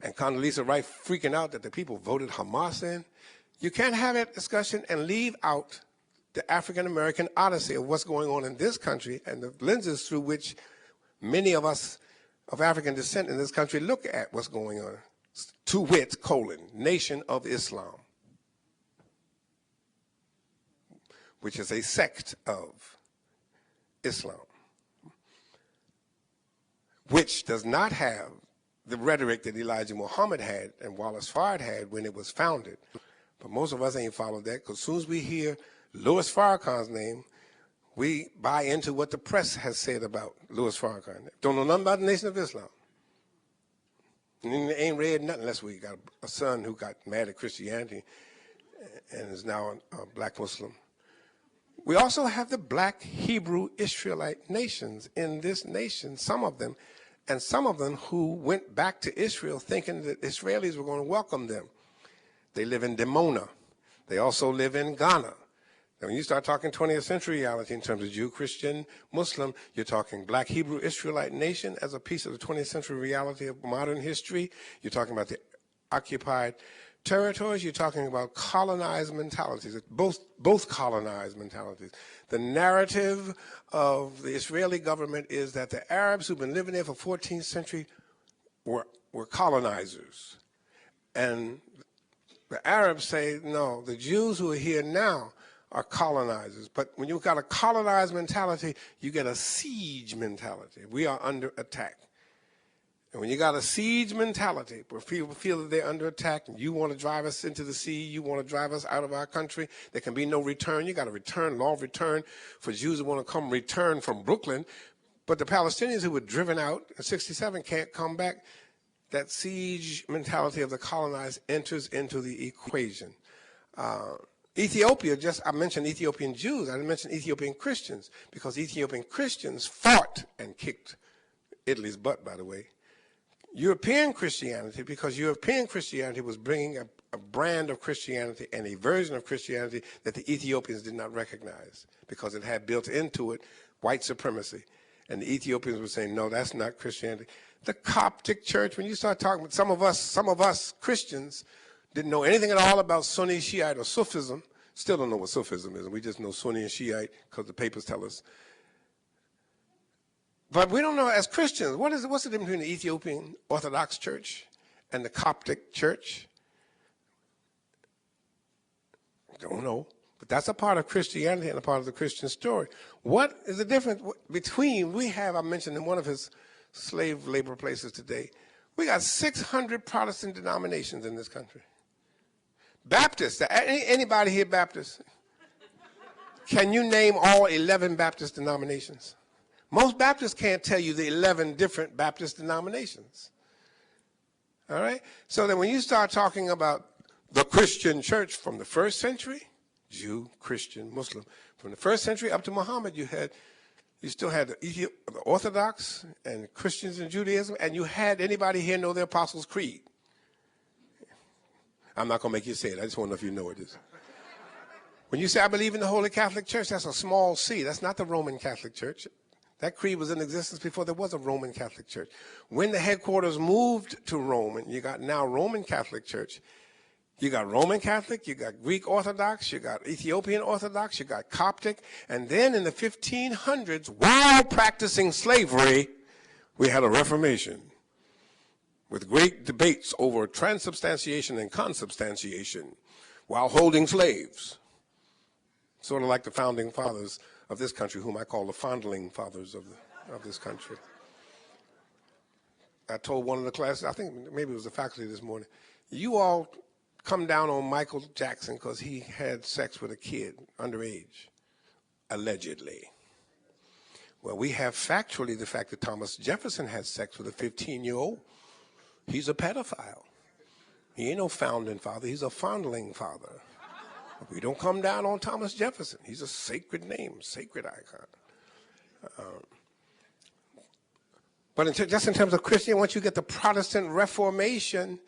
and Condoleezza Rice freaking out that the people voted Hamas in. You can't have that discussion and leave out the African-American odyssey of what's going on in this country and the lenses through which many of us of African descent in this country look at what's going on. To wit, Nation of Islam, which is a sect of Islam, which does not have the rhetoric that Elijah Muhammad had and Wallace Farrakhan had when it was founded. But most of us ain't followed that because as soon as we hear Louis Farrakhan's name, we buy into what the press has said about Louis Farrakhan. Don't know nothing about the Nation of Islam. And ain't read nothing unless we got a son who got mad at Christianity and is now a black Muslim. We also have the black Hebrew Israelite nations in this nation, some of them, and some of them who went back to Israel thinking that Israelis were going to welcome them. They live in Dimona. They also live in Ghana. Now, when you start talking 20th century reality in terms of Jew, Christian, Muslim, you're talking black Hebrew Israelite nation as a piece of the 20th century reality of modern history. You're talking about the occupied territories. You're talking about colonized mentalities, both colonized mentalities. The narrative of the Israeli government is that the Arabs who've been living there for 14th century were colonizers. And the Arabs say, no, the Jews who are here now are colonizers. But when you've got a colonized mentality, you get a siege mentality. We are under attack. And when you got a siege mentality, where people feel that they're under attack, and you want to drive us into the sea, you want to drive us out of our country, there can be no return. You got a return, law of return for Jews who want to come return from Brooklyn. But the Palestinians who were driven out in 67 can't come back. That siege mentality of the colonized enters into the equation. Ethiopia, I mentioned Ethiopian Jews. I didn't mention Ethiopian Christians because Ethiopian Christians fought and kicked Italy's butt, by the way. European Christianity, because European Christianity was bringing a brand of Christianity and a version of Christianity that the Ethiopians did not recognize because it had built into it white supremacy. And the Ethiopians were saying, no, that's not Christianity. The Coptic church, when you start talking about some of us Christians didn't know anything at all about Sunni, Shiite, or Sufism. Still don't know what Sufism is. We just know Sunni and Shiite because the papers tell us. But we don't know as Christians, what's the difference between the Ethiopian Orthodox Church and the Coptic Church? Don't know. But that's a part of Christianity and a part of the Christian story. What is the difference between, I mentioned in one of his slave labor places today, we got 600 Protestant denominations in this country. Baptists, anybody here Baptist? Can you name all 11 Baptist denominations? Most Baptists can't tell you the 11 different Baptist denominations. All right? So then when you start talking about the Christian church from the first century, Jew, Christian, Muslim, from the first century up to Muhammad, you still had the Orthodox and Christians in Judaism, and you had anybody here know the Apostles' Creed? I'm not going to make you say it. I just want to know if you know it is. When you say, I believe in the Holy Catholic Church, that's a small c. That's not the Roman Catholic Church. That creed was in existence before there was a Roman Catholic Church. When the headquarters moved to Rome, and you got now Roman Catholic Church, you got Roman Catholic, you got Greek Orthodox, you got Ethiopian Orthodox, you got Coptic, and then in the 1500s, while practicing slavery, we had a Reformation with great debates over transubstantiation and consubstantiation while holding slaves. Sort of like the founding fathers of this country, whom I call the fondling fathers of this country. I told one of the classes, I think maybe it was the faculty this morning, you all come down on Michael Jackson because he had sex with a kid underage, allegedly. Well, we have factually the fact that Thomas Jefferson had sex with a 15-year-old. He's a pedophile. He ain't no founding father, he's a fondling father. We don't come down on Thomas Jefferson. He's a sacred name, sacred icon. But just in terms of Christianity, once you get the Protestant Reformation,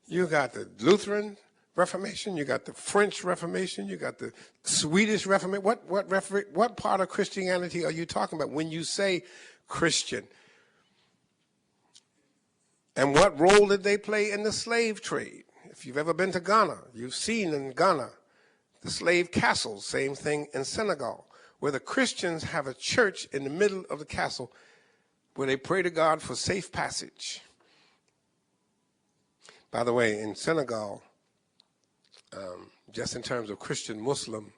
you got the Lutheran Reformation, you got the French Reformation, you got the Swedish Reformation. What part of Christianity are you talking about when you say Christian? And what role did they play in the slave trade? If you've ever been to Ghana, you've seen in Ghana the slave castles, same thing in Senegal, where the Christians have a church in the middle of the castle where they pray to God for safe passage. By the way, in Senegal, just in terms of Christian, Muslim,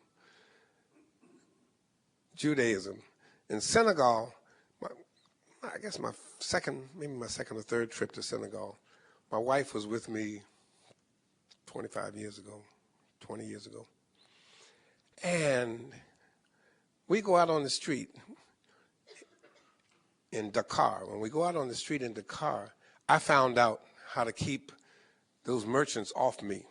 Judaism, in Senegal, I guess my second or third trip to Senegal, my wife was with me 25 years ago, 20 years ago. And we go out on the street in Dakar. When we go out on the street in Dakar, I found out how to keep those merchants off me.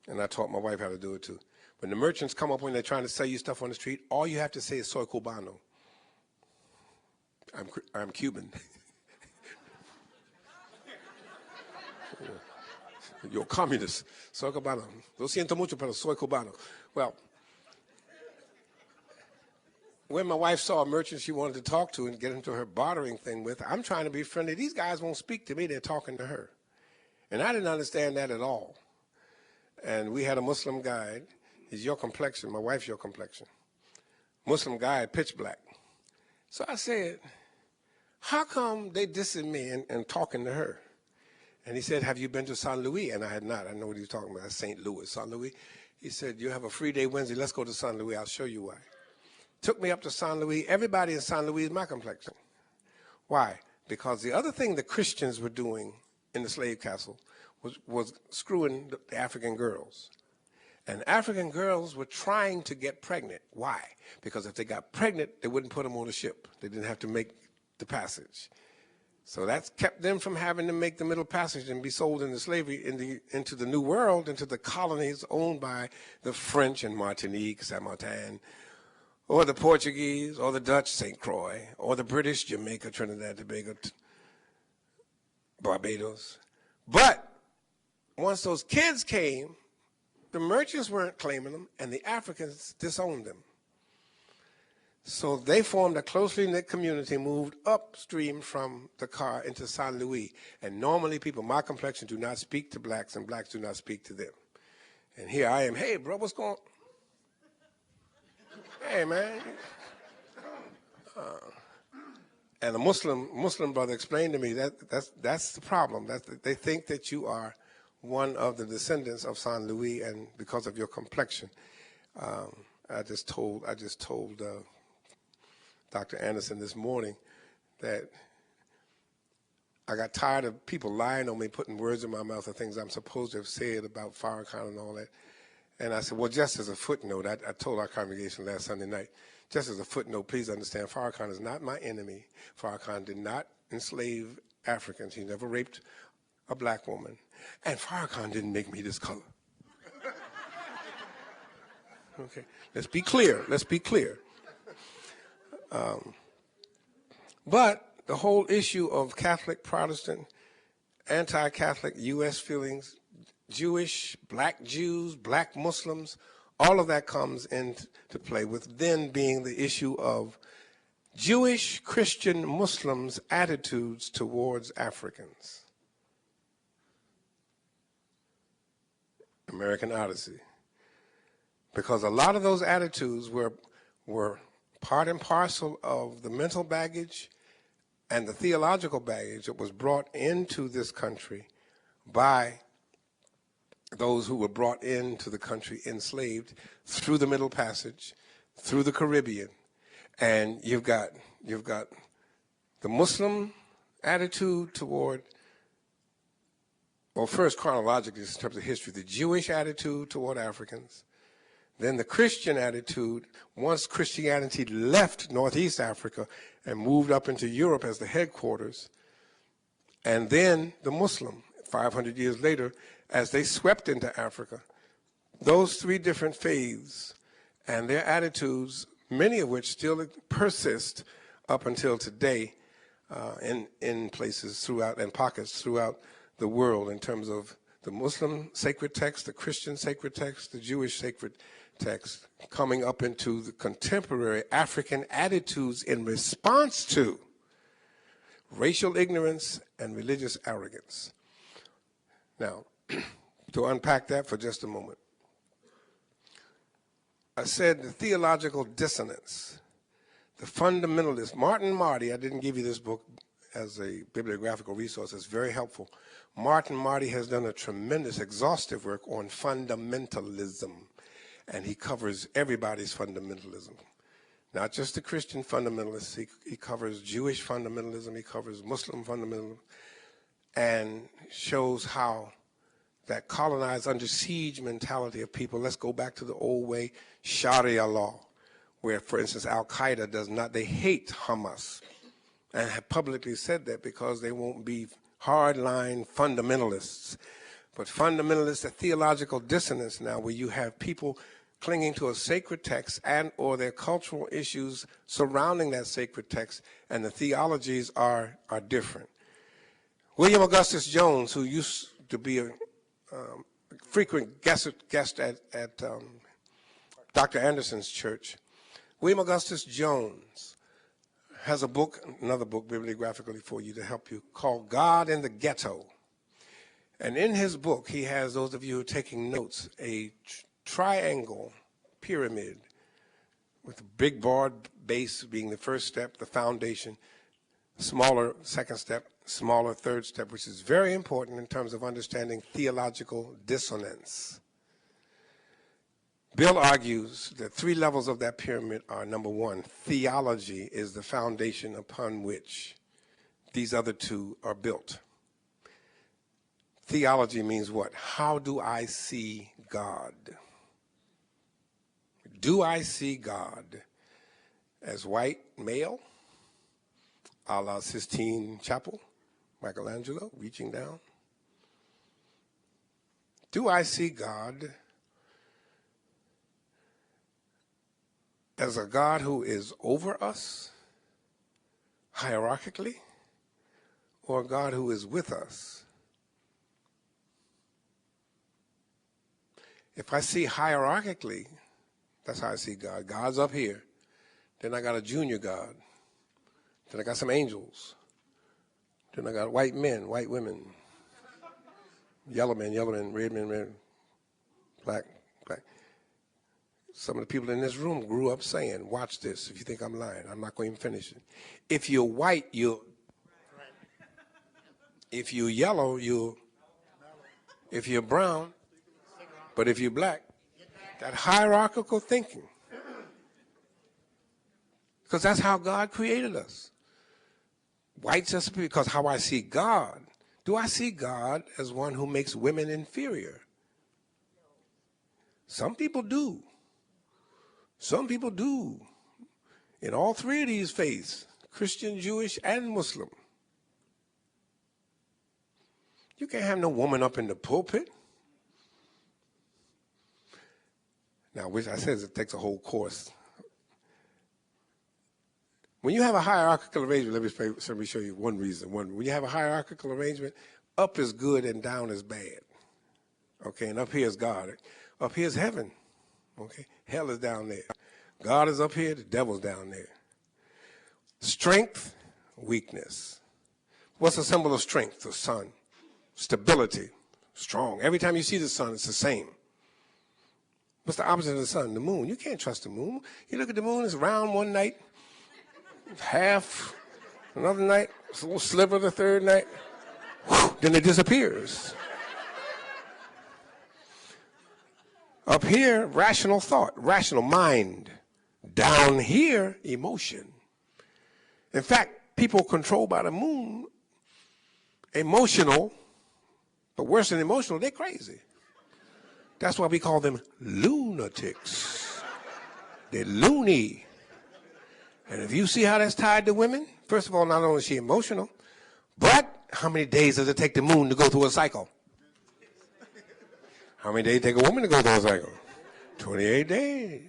And I taught my wife how to do it too. When the merchants come up when they're trying to sell you stuff on the street, all you have to say is soy cubano. I'm Cuban. You're communist. Soy cubano. Lo siento mucho, pero soy cubano. Well, when my wife saw a merchant she wanted to talk to and get into her bartering thing with, I'm trying to be friendly. These guys won't speak to me. They're talking to her. And I didn't understand that at all. And we had a Muslim guide. He's your complexion. My wife's your complexion. Muslim guide, pitch black. So I said, how come they dissing me and talking to her? And he said, have you been to San Luis? And I had not. I know what he was talking about. That's St. Louis, San Luis. He said, you have a free day Wednesday. Let's go to San Luis. I'll show you why. Took me up to San Luis. Everybody in San Luis is my complexion. Why? Because the other thing the Christians were doing in the slave castle was screwing the African girls. And African girls were trying to get pregnant. Why? Because if they got pregnant, they wouldn't put them on a ship. They didn't have to make the passage. So that's kept them from having to make the Middle Passage and be sold into slavery into the New World, into the colonies owned by the French in Martinique, Saint-Martin, or the Portuguese, or the Dutch, St. Croix, or the British, Jamaica, Trinidad, Tobago, Barbados. But once those kids came, the merchants weren't claiming them, and the Africans disowned them. So they formed a closely knit community, moved upstream from Dakar into San Luis. And normally people my complexion do not speak to blacks, and blacks do not speak to them. And here I am, hey, bro, what's going on? Hey, man. And a Muslim brother explained to me that's the problem. They think that you are one of the descendants of San Luis, and because of your complexion. I just told Dr. Anderson this morning that I got tired of people lying on me, putting words in my mouth of things I'm supposed to have said about Farrakhan and all that. And I said, well, just as a footnote, I told our congregation last Sunday night, just as a footnote, please understand, Farrakhan is not my enemy. Farrakhan did not enslave Africans. He never raped a black woman. And Farrakhan didn't make me this color. Okay, let's be clear. Let's be clear. But the whole issue of Catholic, Protestant, anti-Catholic U.S. feelings, Jewish, black Jews, black Muslims, all of that comes into play, with then being the issue of Jewish, Christian, Muslims' attitudes towards Africans. American Odyssey. Because a lot of those attitudes were part and parcel of the mental baggage and the theological baggage that was brought into this country by those who were brought into the country enslaved through the Middle Passage, through the Caribbean, and you've got the Muslim attitude toward, well, first chronologically in terms of history, the Jewish attitude toward Africans, then the Christian attitude once Christianity left Northeast Africa and moved up into Europe as the headquarters, and then the Muslim 500 years later as they swept into Africa. Those three different faiths and their attitudes, many of which still persist up until today in places throughout and pockets throughout the world in terms of the Muslim sacred text, the Christian sacred text, the Jewish sacred text, coming up into the contemporary African attitudes in response to racial ignorance and religious arrogance. Now, to unpack that for just a moment, I said the theological dissonance, the fundamentalist. Martin Marty, I didn't give you this book as a bibliographical resource, it's very helpful. Martin Marty has done a tremendous exhaustive work on fundamentalism, and he covers everybody's fundamentalism. Not just the Christian fundamentalists, he covers Jewish fundamentalism, he covers Muslim fundamentalism, and shows how that colonized under siege mentality of people, let's go back to the old way, Sharia law, where, for instance, Al-Qaeda does not, they hate Hamas, and have publicly said that because they won't be hardline fundamentalists. But fundamentalists, a theological dissonance now, where you have people clinging to a sacred text and or their cultural issues surrounding that sacred text, and the theologies are different. William Augustus Jones, who used to be a frequent guest at Dr. Anderson's church, William Augustus Jones has a book, another book bibliographically for you to help you, called God in the Ghetto. And in his book, he has, those of you who are taking notes, a triangle pyramid with a big broad base being the first step, the foundation, smaller second step, smaller third step, which is very important in terms of understanding theological dissonance. Bill argues that three levels of that pyramid are, number one, theology is the foundation upon which these other two are built. Theology means what? How do I see God? Do I see God as white male, a la Sistine Chapel, Michelangelo reaching down? Do I see God as a God who is over us, hierarchically, or a God who is with us? If I see hierarchically, that's how I see God. God's up here. Then I got a junior God. Then I got some angels. Then I got white men, white women, yellow men, red men, red, black, black. Some of the people in this room grew up saying, watch this, if you think I'm lying, I'm not going to even finish it. If you're white, you'll, if you're yellow, you'll, if you're brown, but if you're black, that hierarchical thinking. Because that's how God created us. White just because how I see God. Do I see God as one who makes women inferior? Some people do. Some people do. In all three of these faiths, Christian, Jewish, and Muslim. You can't have no woman up in the pulpit. Now, which I said it takes a whole course. When you have a hierarchical arrangement, let me show you one reason. When you have a hierarchical arrangement, up is good and down is bad. Okay, and up here is God. Up here is heaven. Okay, hell is down there. God is up here, the devil's down there. Strength, weakness. What's the symbol of strength? The sun. Stability, strong. Every time you see the sun, it's the same. What's the opposite of the sun? The moon. You can't trust the moon. You look at the moon, it's round one night, half another night, it's a little sliver the third night, whew, then it disappears. Up here, rational thought, rational mind, down here, emotion. In fact, people controlled by the moon, emotional, but worse than emotional, they're crazy. That's why we call them lunatics. They're loony. And if you see how that's tied to women, first of all, not only is she emotional, but how many days does it take the moon to go through a cycle? How many days take a woman to go through a cycle? 28 days.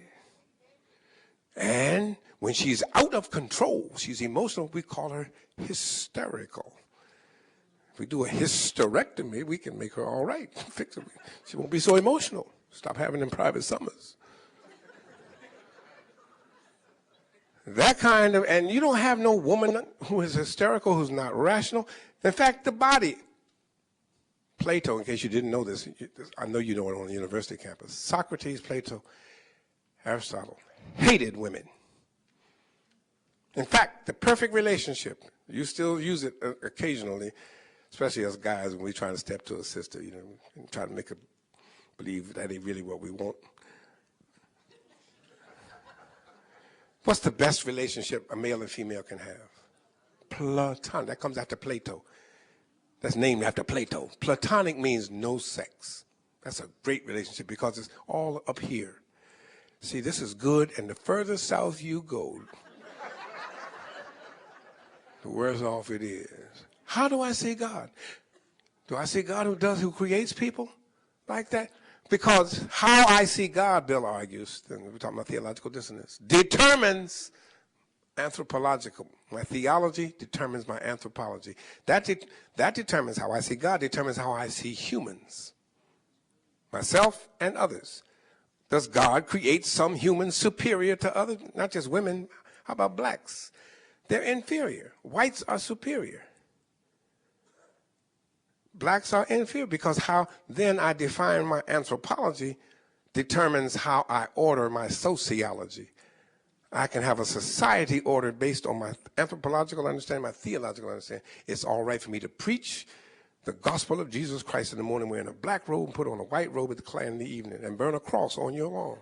And when she's out of control, she's emotional, we call her hysterical. If we do a hysterectomy, we can make her all right. Fix it. She won't be so emotional. Stop having them private summers. That kind of, and you don't have no woman who is hysterical, who's not rational. In fact, the body, Plato, in case you didn't know this, I know you know it on the university campus, Socrates, Plato, Aristotle, hated women. In fact, the perfect relationship, you still use it occasionally, especially as guys when we try to step to a sister, and try to make her believe that ain't really what we want. What's the best relationship a male and female can have? Platonic. That comes after Plato. That's named after Plato. Platonic means no sex. That's a great relationship because it's all up here. See, this is good, and the further south you go, the worse off it is. How do I see God? Do I see God who creates people like that? Because how I see God, Bill argues, and we're talking about theological dissonance, determines anthropological. My theology determines my anthropology. That determines how I see God, determines how I see humans, myself and others. Does God create some humans superior to others? Not just women. How about blacks? They're inferior. Whites are superior. Blacks are inferior because how then I define my anthropology determines how I order my sociology. I can have a society ordered based on my anthropological understanding, my theological understanding. It's all right for me to preach the gospel of Jesus Christ in the morning, wearing a black robe and put on a white robe at the Klan in the evening, and burn a cross on your lawn.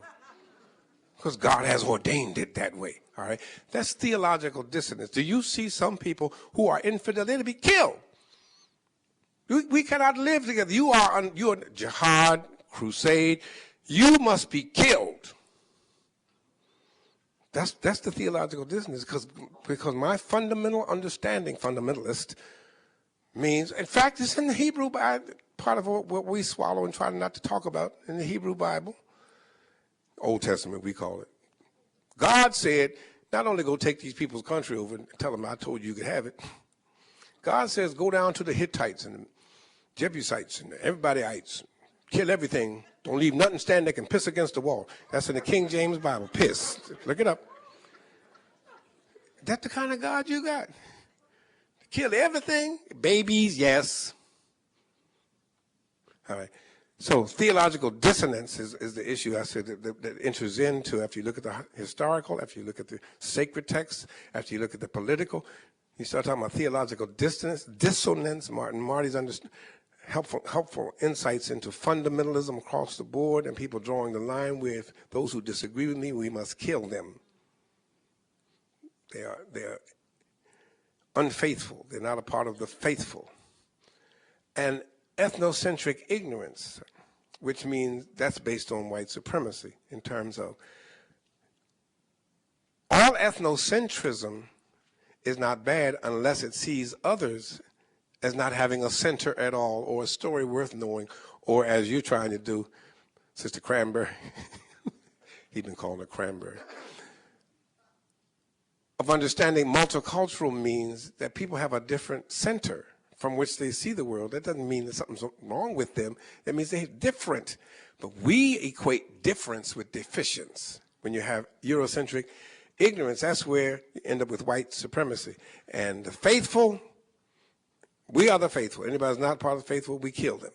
Because God has ordained it that way, all right? That's theological dissonance. Do you see some people who are infidel? They'll be killed. We cannot live together. You are jihad, crusade. You must be killed. That's the theological dissonance because my fundamental understanding, fundamentalist, means, in fact, it's in the Hebrew Bible, part of what we swallow and try not to talk about in the Hebrew Bible. Old Testament, we call it. God said, not only go take these people's country over and tell them I told you could have it. God says, go down to the Hittites and the Jebusites and the everybodyites, kill everything. Don't leave nothing standing that can piss against the wall. That's in the King James Bible. Piss. Look it up. That's the kind of God you got. Kill everything. Babies, yes. All right. So theological dissonance is the issue I said that enters into after you look at the historical, after you look at the sacred texts, after you look at the political. You start talking about theological dissonance. Marty's helpful insights into fundamentalism across the board and people drawing the line with those who disagree with me, we must kill them. They are unfaithful. They're not a part of the faithful. And ethnocentric ignorance, which means that's based on white supremacy in terms of all ethnocentrism is not bad unless it sees others as not having a center at all or a story worth knowing, or as you're trying to do, Sister Cranberry, he's been calling her Cranberry, of understanding multicultural means that people have a different center from which they see the world. That doesn't mean that something's wrong with them. That means they're different. But we equate difference with deficiency. When you have Eurocentric ignorance, that's where you end up with white supremacy. And the faithful, we are the faithful. Anybody who's not part of the faithful, we kill them.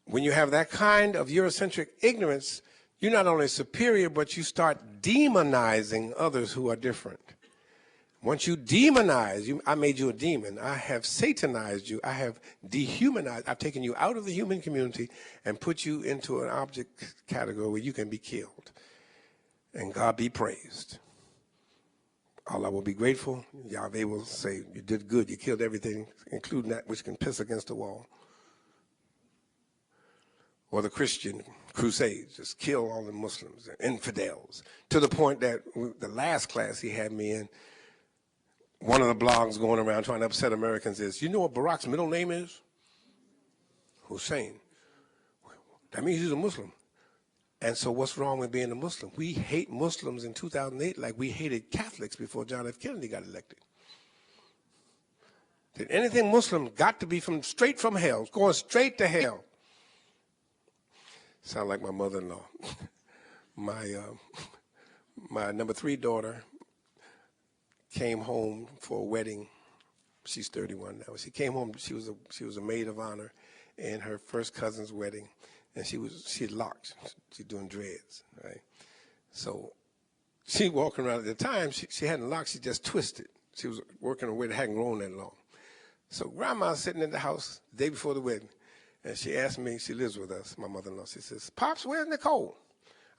When you have that kind of Eurocentric ignorance, you're not only superior, but you start demonizing others who are different. Once you demonize, I made you a demon. I have satanized you. I have dehumanized. I've taken you out of the human community and put you into an object category where you can be killed. and God be praised. Allah will be grateful. Yahweh will say, you did good. You killed everything, including that which can piss against the wall. Or the Christian crusades, just kill all the Muslims and infidels, to the point that the last class he had me in, one of the blogs going around trying to upset Americans is, you know what Barack's middle name is? Hussein. That means he's a Muslim. And so what's wrong with being a Muslim? We hate Muslims in 2008 like we hated Catholics before John F. Kennedy got elected. That anything Muslim got to be straight from hell, going straight to hell. Sound like my mother-in-law. My number 3 daughter came home for a wedding. She's 31 now. She came home. She was a maid of honor in her first cousin's wedding, and she locked. She's doing dreads, right? So she walking around at the time. She hadn't locked. She just twisted. She was working her way that hadn't grown that long. So Grandma's sitting in the house the day before the wedding, and she asked me. She lives with us, my mother-in-law. She says, "Pops, where's Nicole?"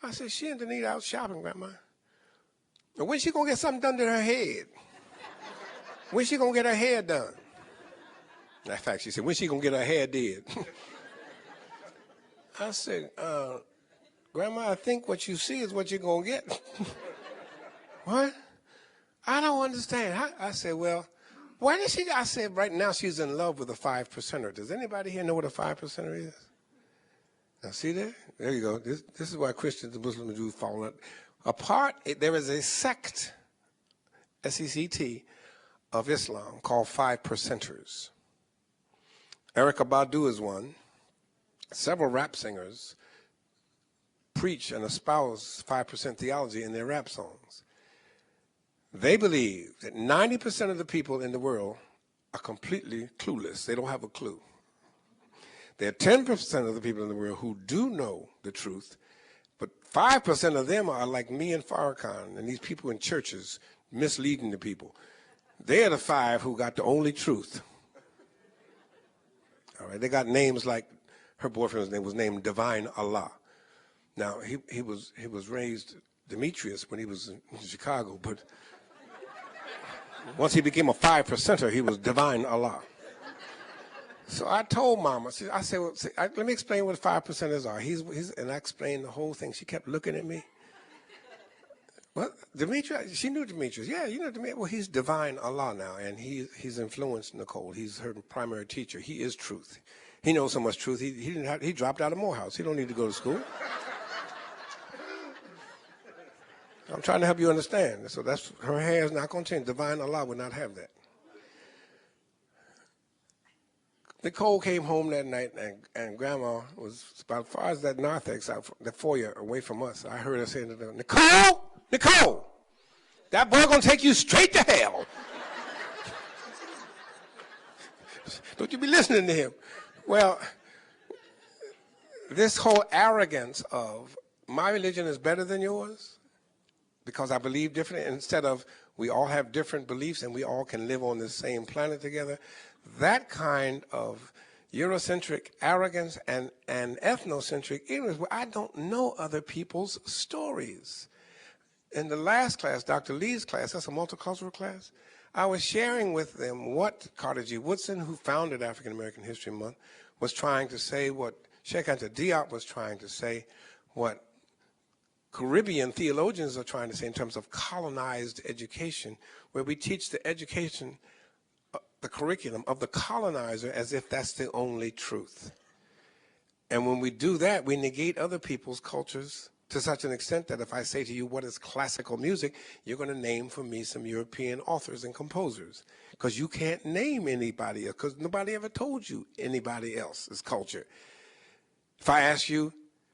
I said, "She and Danita out shopping, Grandma." "Now, when's she gonna get something done to her head? When's she gonna get her hair done?" In fact, she said, "When's she gonna get her hair did?" I said, "Grandma, I think what you see is what you're gonna get." "What? I don't understand." I said, "Well, why did she?" I said, "Right now she's in love with a 5%er. Does anybody here know what a 5%er is?" Now see there? There you go. This is why Christians and Muslims do fall apart. There is a sect, S-E-C-T, of Islam called 5%ers. Erykah Badu is one. Several rap singers preach and espouse 5% theology in their rap songs. They believe that 90% of the people in the world are completely clueless. They don't have a clue. There are 10% of the people in the world who do know the truth, but 5% of them are like me and Farrakhan and these people in churches misleading the people. They're the 5 who got the only truth. All right, they got names like her boyfriend's name was named Divine Allah. Now he was raised Demetrius when he was in Chicago, but once he became a 5%er, he was Divine Allah. So I told Mama, I said, well, let me explain what 5%ers are. And I explained the whole thing. She kept looking at me. Well, Demetrius, she knew Demetrius. Yeah, you know Demetrius. Well, he's Divine Allah now, and he's influenced Nicole. He's her primary teacher. He is truth. He knows so much truth. He dropped out of Morehouse. He don't need to go to school. I'm trying to help you understand. So her hair is not going to change. Divine Allah would not have that. Nicole came home that night, and Grandma was about as far as that narthex out the foyer away from us. I heard her saying to them, Nicole, that boy gonna take you straight to hell. Don't you be listening to him. Well, this whole arrogance of my religion is better than yours because I believe differently, instead of we all have different beliefs and we all can live on the same planet together, that kind of Eurocentric arrogance and ethnocentric ignorance where I don't know other people's stories. In the last class, Dr. Lee's class, that's a multicultural class, I was sharing with them what Carter G. Woodson, who founded African American History Month, was trying to say, what Sheikh Anta Diop was trying to say, what Caribbean theologians are trying to say in terms of colonized education, where we teach the education, the curriculum of the colonizer as if that's the only truth. And when we do that, we negate other people's cultures to such an extent that if I say to you, what is classical music, you're going to name for me some European authors and composers, because you can't name anybody, because nobody ever told you anybody else's culture. If I ask you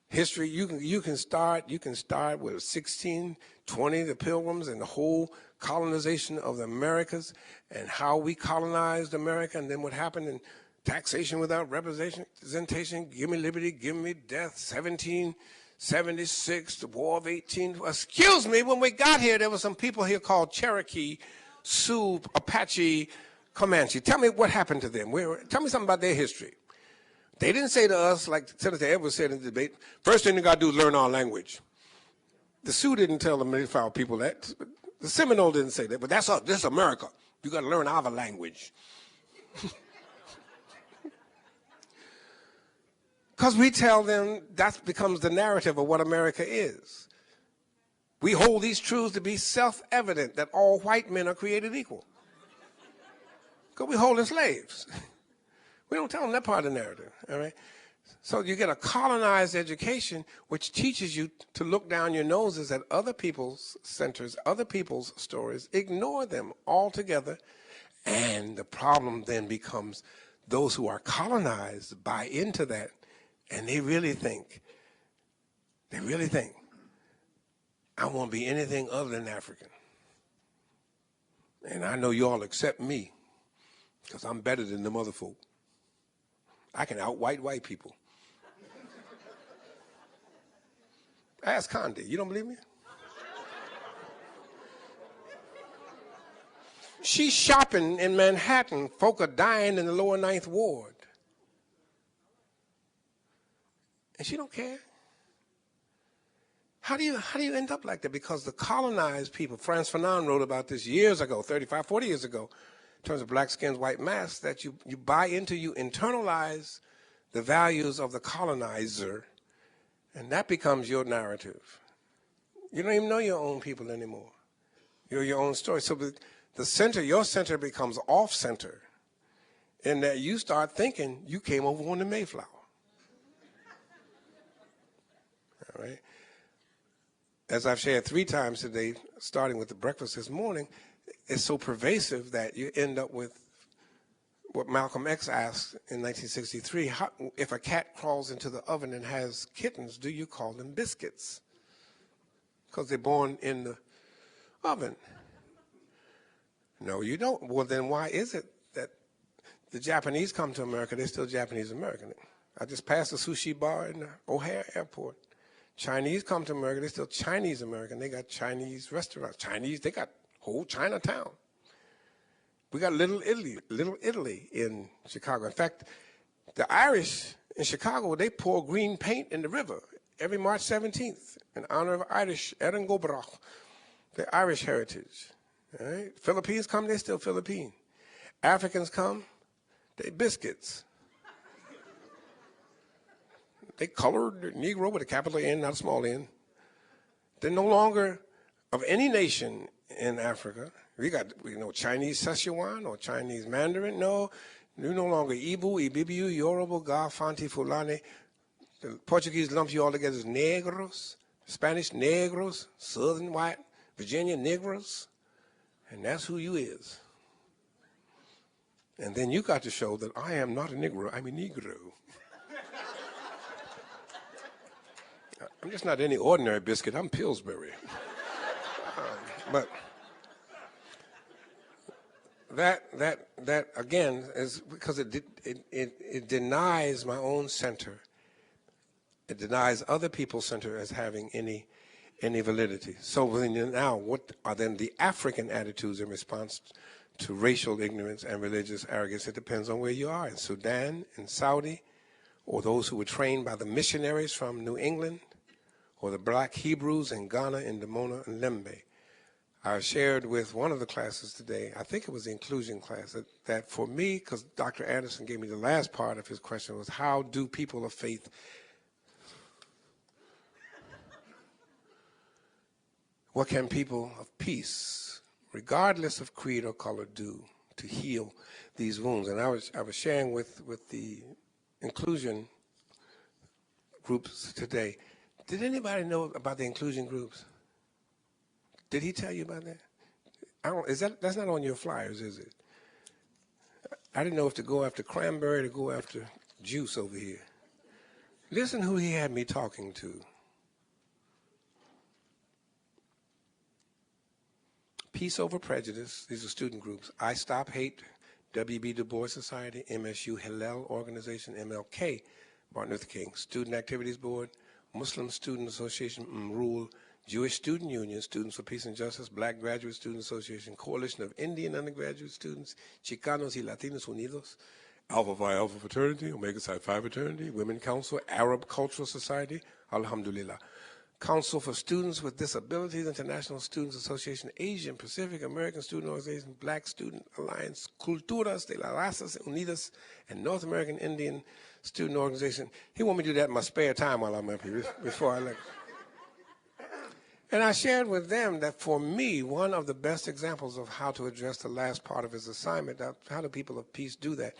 history, you can start with 1620, the Pilgrims and the whole colonization of the Americas and how we colonized America, and then what happened in taxation without representation, give me liberty, give me death, 1776, the War of 18. Excuse me, when we got here, there were some people here called Cherokee, Sioux, Apache, Comanche. Tell me what happened to them. Tell me something about their history. They didn't say to us, like Senator Edwards said in the debate, first thing you got to do is learn our language. The Sioux didn't tell the Mayflower people that. The Seminole didn't say that, but that's us. This is America. You got to learn our language. Because we tell them that becomes the narrative of what America is. We hold these truths to be self-evident that all white men are created equal. Because we hold them slaves. We don't tell them that part of the narrative, all right? So you get a colonized education which teaches you to look down your noses at other people's centers, other people's stories, ignore them altogether, and the problem then becomes those who are colonized buy into that, and they really think, I won't be anything other than African. And I know you all accept me because I'm better than them other folk. I can out-white white people. Ask Condi. You don't believe me? She's shopping in Manhattan. Folk are dying in the lower Ninth Ward. And she don't care. How do you end up like that? Because the colonized people, Frantz Fanon wrote about this years ago, 35, 40 years ago, in terms of black skins, white masks, that you buy into, you internalize the values of the colonizer, and that becomes your narrative. You don't even know your own people anymore. You're your own story. So the center, your center becomes off-center, in that you start thinking you came over on the Mayflower. All right? As I've shared 3 times today, starting with the breakfast this morning, it's so pervasive that you end up with what Malcolm X asked in 1963, if a cat crawls into the oven and has kittens, do you call them biscuits? Because they're born in the oven. No, you don't. Well, then why is it that the Japanese come to America, they're still Japanese American? I just passed a sushi bar in the O'Hare Airport. Chinese come to America, they're still Chinese American. They got Chinese restaurants. Chinese, they got whole Chinatown. We got Little Italy in Chicago. In fact, the Irish in Chicago, they pour green paint in the river every March 17th in honor of Irish Erin Gobrach, the Irish heritage. All right? Philippines come, they're still Philippine. Africans come, they biscuits. They colored Negro with a capital N, not a small n. They're no longer of any nation in Africa. We got, Chinese Szechuan or Chinese Mandarin. No, you're no longer Ibu, Ibibiu, Yoruba, Ga, Fanti, Fulani. The Portuguese lump you all together as negros, Spanish negros, Southern white, Virginia negros, and that's who you is. And then you got to show that I am not a Negro, I'm a Negro. I'm just not any ordinary biscuit, I'm Pillsbury. But that again is because it denies my own center. It denies other people's center as having any validity. So now, what are then the African attitudes in response to racial ignorance and religious arrogance? It depends on where you are, in Sudan, in Saudi, or those who were trained by the missionaries from New England, or the black Hebrews in Ghana, in Dimona and Lembe. I shared with one of the classes today, I think it was the inclusion class, that for me, because Dr. Anderson gave me the last part of his question, was how do people of faith what can people of peace, regardless of creed or color, do to heal these wounds? And I was sharing with the inclusion groups today. Did anybody know about the inclusion groups? Did he tell you about that? That's not on your flyers, is it? I didn't know if to go after cranberry or to go after juice over here. Listen who he had me talking to. Peace Over Prejudice, these are student groups. I Stop Hate, W.B. Du Bois Society, MSU Hillel Organization, MLK, Martin Luther King, Student Activities Board, Muslim Student Association, MRUL, Jewish Student Union, Students for Peace and Justice, Black Graduate Student Association, Coalition of Indian Undergraduate Students, Chicanos y Latinos Unidos, Alpha Phi Alpha Fraternity, Omega Psi Phi Fraternity, Women Council, Arab Cultural Society, Alhamdulillah. Council for Students with Disabilities, International Students Association, Asian Pacific American Student Organization, Black Student Alliance, Culturas de las Razas Unidas, and North American Indian Student Organization. He want me to do that in my spare time while I'm up here before I leave. And I shared with them that for me, one of the best examples of how to address the last part of his assignment, how do people of peace do that?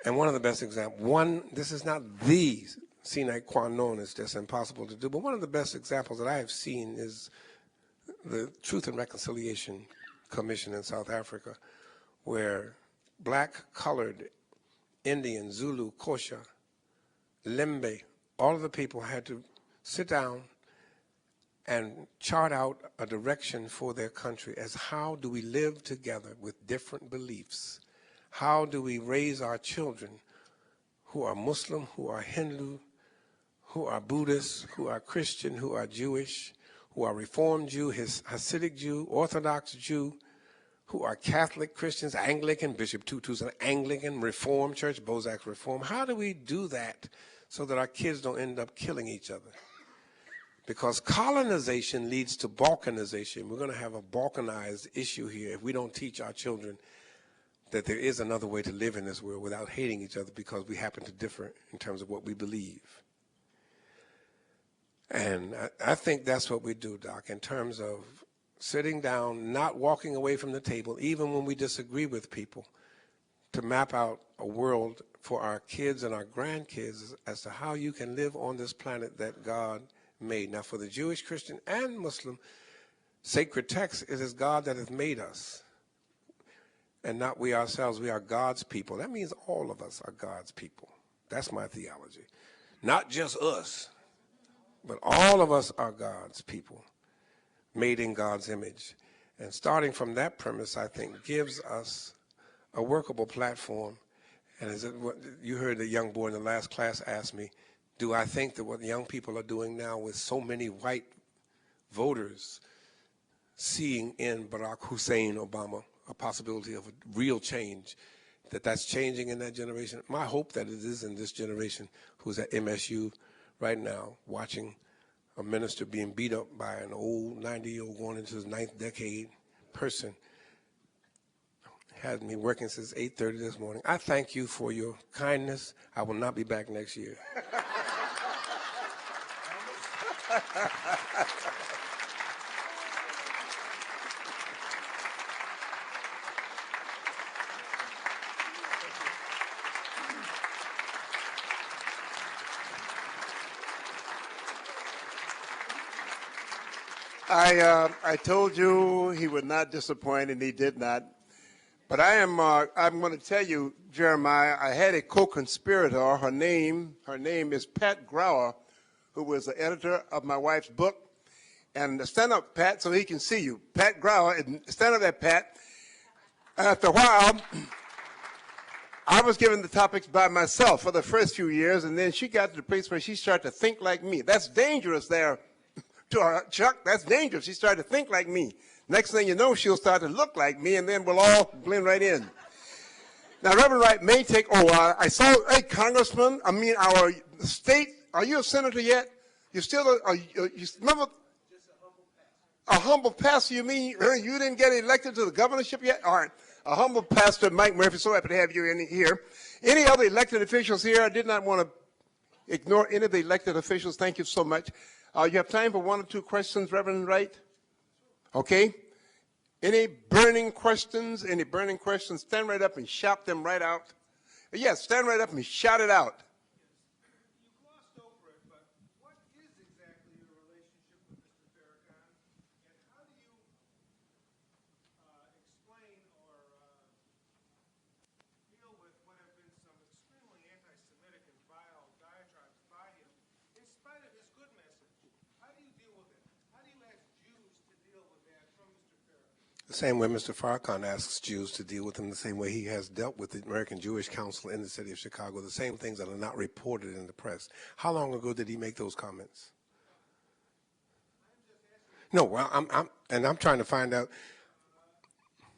And one of the best examples, this is not the sine qua non, it's just impossible to do, but one of the best examples that I have seen is the Truth and Reconciliation Commission in South Africa, where black, colored, Indian, Zulu, Xhosa, Lembe, all of the people had to sit down and chart out a direction for their country as how do we live together with different beliefs? How do we raise our children who are Muslim, who are Hindu, who are Buddhist, who are Christian, who are Jewish, who are Reformed Jew, Hasidic Jew, Orthodox Jew, who are Catholic Christians, Anglican, Bishop Tutu's an Anglican, Reformed Church, Bozak's Reformed. How do we do that so that our kids don't end up killing each other? Because colonization leads to balkanization. We're going to have a balkanized issue here if we don't teach our children that there is another way to live in this world without hating each other because we happen to differ in terms of what we believe. And I think that's what we do, Doc, in terms of sitting down, not walking away from the table, even when we disagree with people, to map out a world for our kids and our grandkids as to how you can live on this planet that God made. Now, for the Jewish, Christian, and Muslim, sacred text, it is God that has made us, and not we ourselves. We are God's people. That means all of us are God's people. That's my theology. Not just us, but all of us are God's people, made in God's image. And starting from that premise, I think, gives us a workable platform. And as you heard the young boy in the last class ask me, do I think that what the young people are doing now with so many white voters seeing in Barack Hussein Obama a possibility of a real change, that's changing in that generation? My hope that it is in this generation who's at MSU right now watching a minister being beat up by an old 90-year-old going into his 9th decade person. Had me working since 8:30 this morning. I thank you for your kindness. I will not be back next year. I told you he would not disappoint, and he did not. But I'm going to tell you, Jeremiah, I had a co-conspirator. Her name is Pat Grauer, who was the editor of my wife's book. And stand up, Pat, so he can see you. Pat Grauer, stand up there, Pat. After a while, I was given the topics by myself for the first few years, and then she got to the place where she started to think like me. That's dangerous there, Chuck. That's dangerous. She started to think like me. Next thing you know, she'll start to look like me, and then we'll all blend right in. Now, Reverend Wright may take, I saw, hey, Congressman, our state, are you a senator yet? You still, you remember? Just a humble pastor, you mean you didn't get elected to the governorship yet? All right, a humble pastor, Mike Murphy, so happy to have you in here. Any other elected officials here? I did not want to ignore any of the elected officials. Thank you so much. You have time for 1 or 2 questions, Reverend Wright? Okay. Any burning questions? Any burning questions? Stand right up and shout them right out. Yes, stand right up and shout it out. You glossed over it, but what is exactly your relationship with Mr. Farrakhan, and how do you explain or deal with what have been some extremely anti-Semitic and vile diatribes by him, in spite of his good message? How do you deal with it? How do you ask Jews to deal with that from Mr. Farrakhan? The same way Mr. Farrakhan asks Jews to deal with him, the same way he has dealt with the American Jewish Council in the city of Chicago, the same things that are not reported in the press. How long ago did he make those comments? No, well, I'm trying to find out.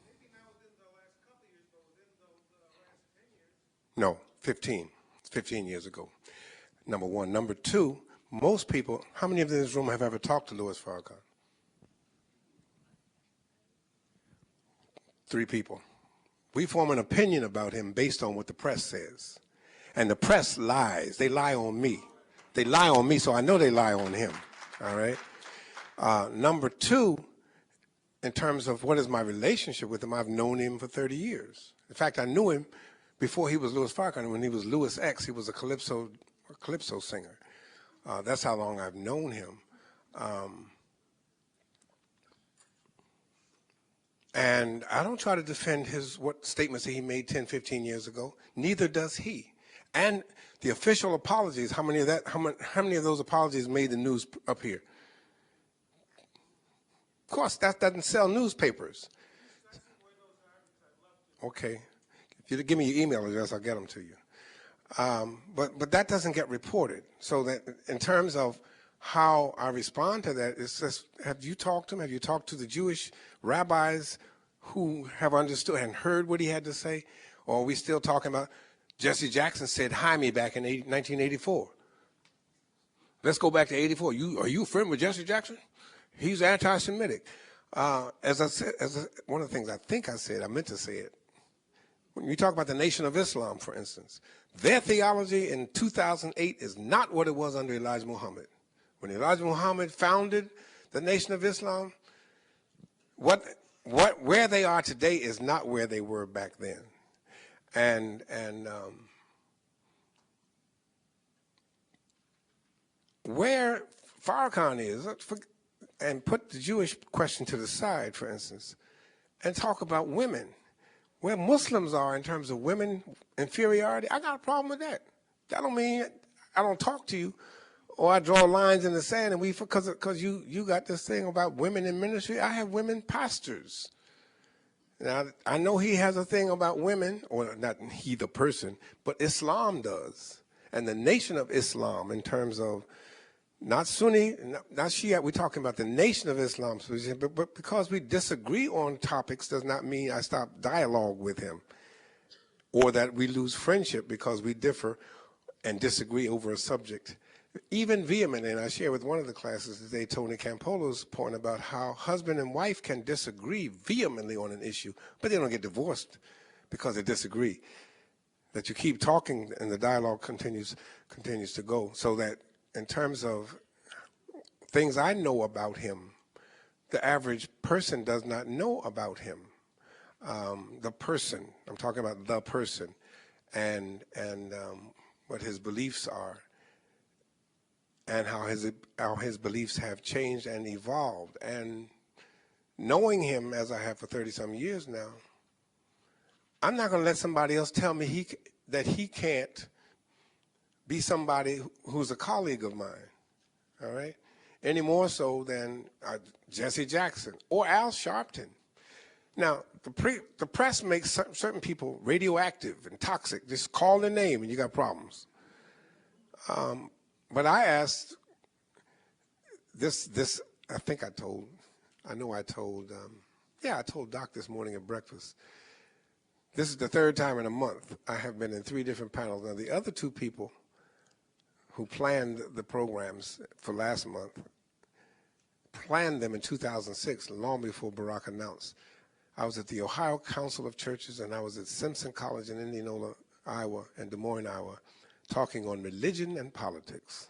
Maybe not within the last couple of years, but within the last 10 years. No, 15 years ago. Number one. Number two, Most people, how many of you in this room have ever talked to Louis Farrakhan? 3 people. We form an opinion about him based on what the press says. And the press lies. They lie on me. They lie on me, so I know they lie on him. All right? Number 2, in terms of what is my relationship with him, I've known him for 30 years. In fact, I knew him before he was Louis Farrakhan. When he was Louis X, he was a calypso singer. That's how long I've known him. And I don't try to defend what statements he made 10, 15 years ago. Neither does he. And the official apologies, how many of those apologies made the news up here? Of course, that doesn't sell newspapers. Okay. If you give me your email address, I'll get them to you. But that doesn't get reported. So that in terms of how I respond to that, it's just, have you talked to him? Have you talked to the Jewish rabbis who have understood and heard what he had to say? Or are we still talking about Jesse Jackson said, "Hi me" back in 1984? Let's go back to 84. Are you a friend with Jesse Jackson? He's anti-Semitic. As I said, one of the things I think I said, I meant to say it. When you talk about the Nation of Islam, for instance, their theology in 2008 is not what it was under Elijah Muhammad. When Elijah Muhammad founded the Nation of Islam, where they are today is not where they were back then. And where Farrakhan is, and put the Jewish question to the side, for instance, and talk about women, where Muslims are in terms of women inferiority, I got a problem with that. That don't mean I don't talk to you, or I draw lines in the sand, and because you got this thing about women in ministry. I have women pastors. Now, I know he has a thing about women, or not he the person, but Islam does. And the Nation of Islam, in terms of not Sunni, not Shia, we're talking about the Nation of Islam's position, but because we disagree on topics does not mean I stop dialogue with him, or that we lose friendship because we differ and disagree over a subject. Even vehement, and I share with one of the classes today, Tony Campolo's point about how husband and wife can disagree vehemently on an issue, but they don't get divorced because they disagree. That you keep talking and the dialogue continues to go. So that in terms of things I know about him, the average person does not know about him. The person, I'm talking about the person, and what his beliefs are, and how his beliefs have changed and evolved. And knowing him as I have for 30-some years now, I'm not going to let somebody else tell me that he can't be somebody who's a colleague of mine, all right? Any more so than Jesse Jackson or Al Sharpton. Now, the press makes certain people radioactive and toxic. Just call their name and you got problems. But I asked this, I told Doc this morning at breakfast. This is the 3rd time in a month I have been in 3 different panels. Now, the other 2 people who planned the programs for last month planned them in 2006, long before Barack announced. I was at the Ohio Council of Churches, and I was at Simpson College in Indianola, Iowa, and Des Moines, Iowa, talking on religion and politics.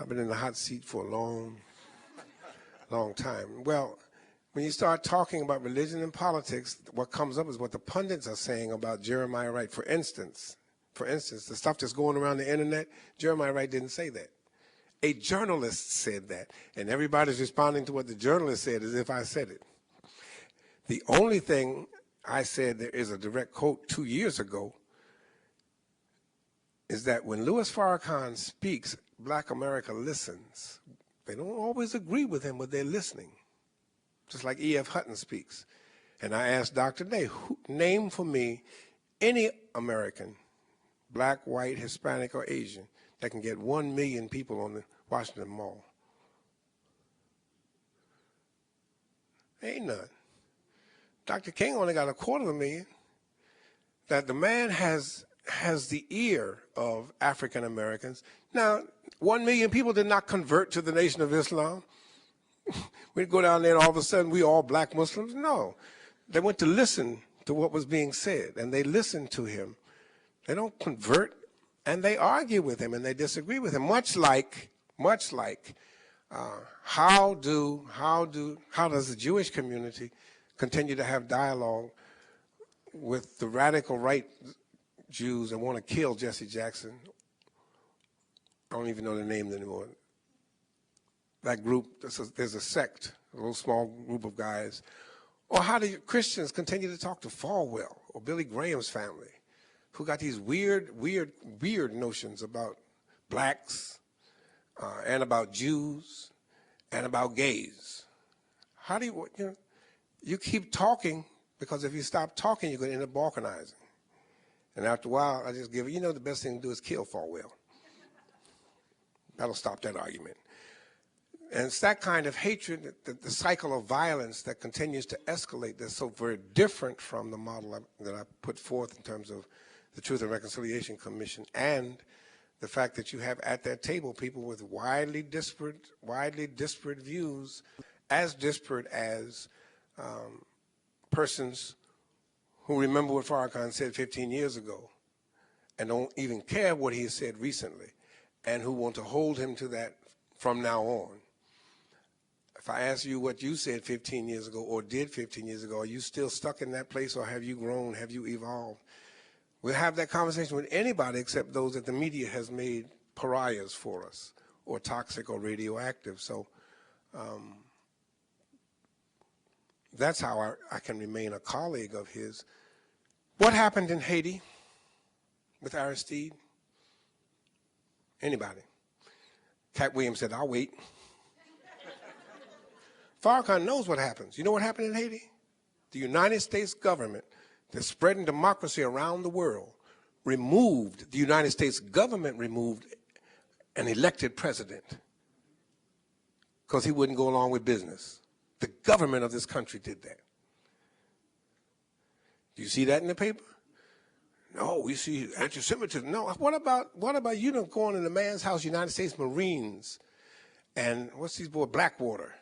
I've been in the hot seat for a long time. Well, when you start talking about religion and politics, what comes up is what the pundits are saying about Jeremiah Wright. For instance, the stuff that's going around the internet, Jeremiah Wright didn't say that. A journalist said that, and everybody's responding to what the journalist said as if I said it. The only thing I said, there is a direct quote 2 years ago, is that when Louis Farrakhan speaks, Black America listens. They don't always agree with him, but they're listening. Just like E.F. Hutton speaks. And I asked Dr. Day, name for me any American, black, white, Hispanic, or Asian, that can get 1 million people on the Washington Mall. Ain't none. Dr. King only got 250,000. That the man has the ear of African Americans, Now, 1 million people did not convert to the Nation of Islam. We'd go down there and all of a sudden we all black Muslims. No, they went to listen to what was being said, and they listened to him. They don't convert, and they argue with him, and they disagree with him. Much like how does the Jewish community continue to have dialogue with the radical right Jews that want to kill Jesse Jackson? I don't even know the name anymore. That group, there's a sect, a little small group of guys. Or how do Christians continue to talk to Falwell or Billy Graham's family, who got these weird notions about blacks and about Jews and about gays? How do you keep talking, because if you stop talking, you're going to end up balkanizing. And after a while, I just give it, the best thing to do is kill Falwell. That'll stop that argument. And it's that kind of hatred, the cycle of violence that continues to escalate, that's so very different from the model that I put forth in terms of the Truth and Reconciliation Commission, and the fact that you have at that table people with widely disparate views, as disparate as persons who remember what Farrakhan said 15 years ago and don't even care what he said recently, and who want to hold him to that from now on. If I ask you what you said 15 years ago or did 15 years ago, are you still stuck in that place, or have you grown, have you evolved? We'll have that conversation with anybody except those that the media has made pariahs for us, or toxic or radioactive. So that's how I can remain a colleague of his. What happened in Haiti with Aristide? Anybody? Cat Williams said, I'll wait. Farrakhan knows what happens. You know what happened in Haiti? The United States government that's spreading democracy around the world the United States government removed an elected president because he wouldn't go along with business. The government of this country did that. Do you see that in the paper? No, we see anti-Semitism. No, what about you going in the man's house, United States Marines, and what's these boys, Blackwater,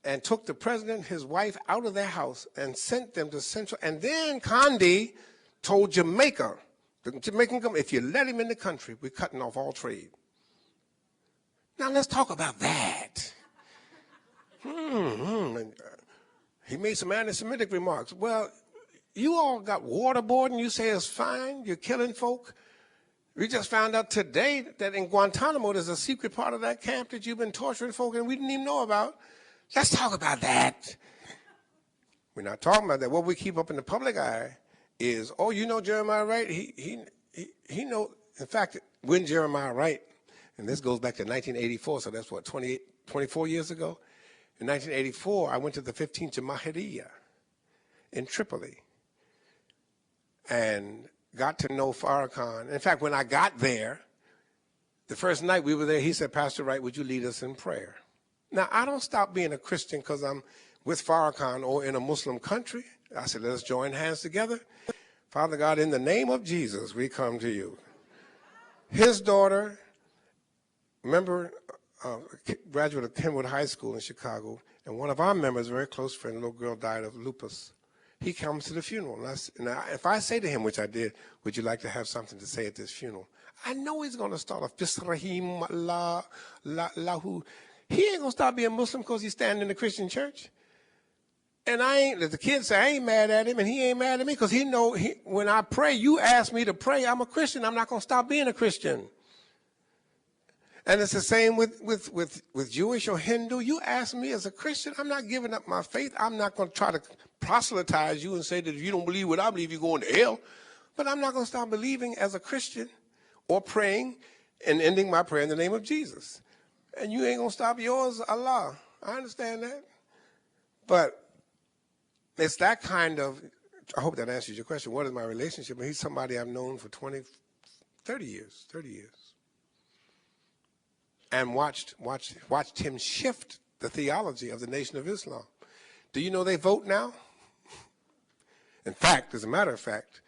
and took the president, his wife, out of their house and sent them to Central. And then Condi told Jamaica, the Jamaican government, if you let him in the country, we're cutting off all trade. Now let's talk about that. And, he made some anti-Semitic remarks. Well, you all got waterboarding, you say it's fine, you're killing folk. We just found out today that in Guantanamo, there's a secret part of that camp that you've been torturing folk and we didn't even know about. Let's talk about that. We're not talking about that. What we keep up in the public eye is, oh, Jeremiah Wright? He know. In fact, when Jeremiah Wright, and this goes back to 1984, so that's what, 24 years ago? In 1984, I went to the 15th Jamahiriya in Tripoli and got to know Farrakhan. In fact, when I got there, the first night we were there, he said, Pastor Wright, would you lead us in prayer? Now, I don't stop being a Christian because I'm with Farrakhan or in a Muslim country. I said, let us join hands together. Father God, in the name of Jesus, we come to you. His daughter, remember, graduate of Kenwood High School in Chicago, and one of our members, a very close friend, a little girl, died of lupus. He comes to the funeral. And if I say to him, which I did, would you like to have something to say at this funeral? I know he's going to start off, Bisrahim, Lahu. He ain't going to stop being Muslim because he's standing in the Christian church. And the kids say, I ain't mad at him, and he ain't mad at me because he know when I pray, you ask me to pray, I'm a Christian. I'm not going to stop being a Christian. And it's the same with Jewish or Hindu. You ask me as a Christian, I'm not giving up my faith. I'm not going to try to proselytize you and say that if you don't believe what I believe, you're going to hell. But I'm not going to stop believing as a Christian or praying and ending my prayer in the name of Jesus. And you ain't going to stop yours, Allah. I understand that. But it's that kind of, I hope that answers your question. What is my relationship? He's somebody I've known for 30 years. And watched him shift the theology of the Nation of Islam. Do you know they vote now? In fact, as a matter of fact,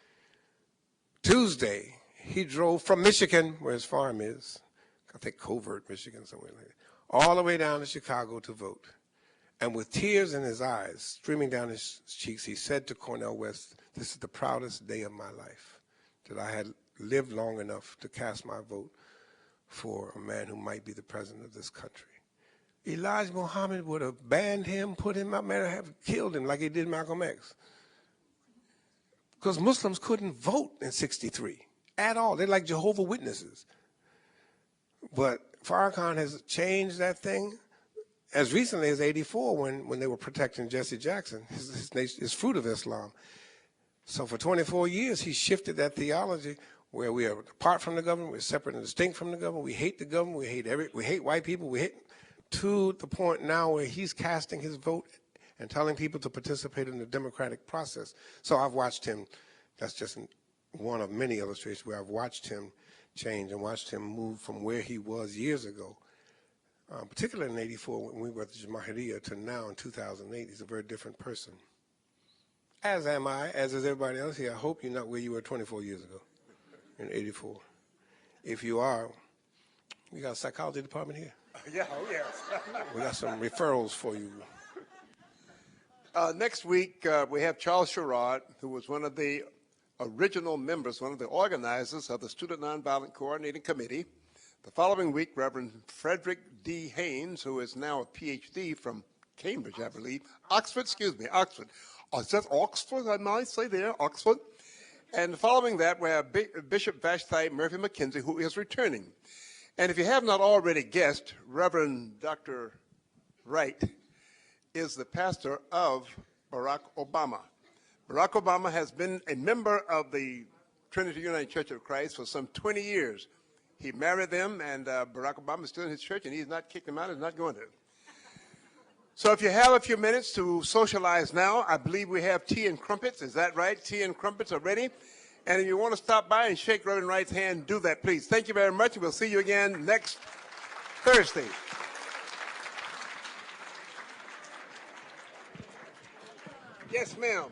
Tuesday, he drove from Michigan, where his farm is, I think Covert, Michigan, somewhere like that, all the way down to Chicago to vote. And with tears in his eyes, streaming down his cheeks, he said to Cornel West, "This is the proudest day of my life, that I had lived long enough to cast my vote for a man who might be the president of this country." Elijah Muhammad would have banned him, put him out, man, have killed him like he did Malcolm X. Because Muslims couldn't vote in '63 at all. They're like Jehovah's Witnesses. But Farrakhan has changed that thing as recently as '84 when they were protecting Jesse Jackson, his Fruit of Islam. So for 24 years, he shifted that theology where we are apart from the government, we're separate and distinct from the government, we hate the government, we hate white people, to the point now where he's casting his vote and telling people to participate in the democratic process. So I've watched him, that's just one of many illustrations where I've watched him change and watched him move from where he was years ago, particularly in '84 when we were at the Jamahiriya, to now in 2008. He's a very different person. As am I, as is everybody else here. I hope you're not where you were 24 years ago in '84. If you are, we got a psychology department here. Yeah, oh yes. We got some referrals for you. Next week, we have Charles Sherrod, who was one of the original members, one of the organizers of the Student Nonviolent Coordinating Committee. The following week, Reverend Frederick D. Haynes, who is now a PhD from Cambridge, I believe. Oxford. Oh, it says Oxford, I might say there, Oxford. And following that, we have Bishop Vashti Murphy McKenzie, who is returning. And if you have not already guessed, Reverend Dr. Wright is the pastor of Barack Obama. Barack Obama has been a member of the Trinity United Church of Christ for some 20 years. He married them, and Barack Obama is still in his church, and he's not kicked him out, he's not going to. So if you have a few minutes to socialize now, I believe we have tea and crumpets. Is that right? Tea and crumpets are ready. And if you want to stop by and shake Reverend Wright's hand, do that, please. Thank you very much, and we'll see you again next Thursday. Yes, ma'am.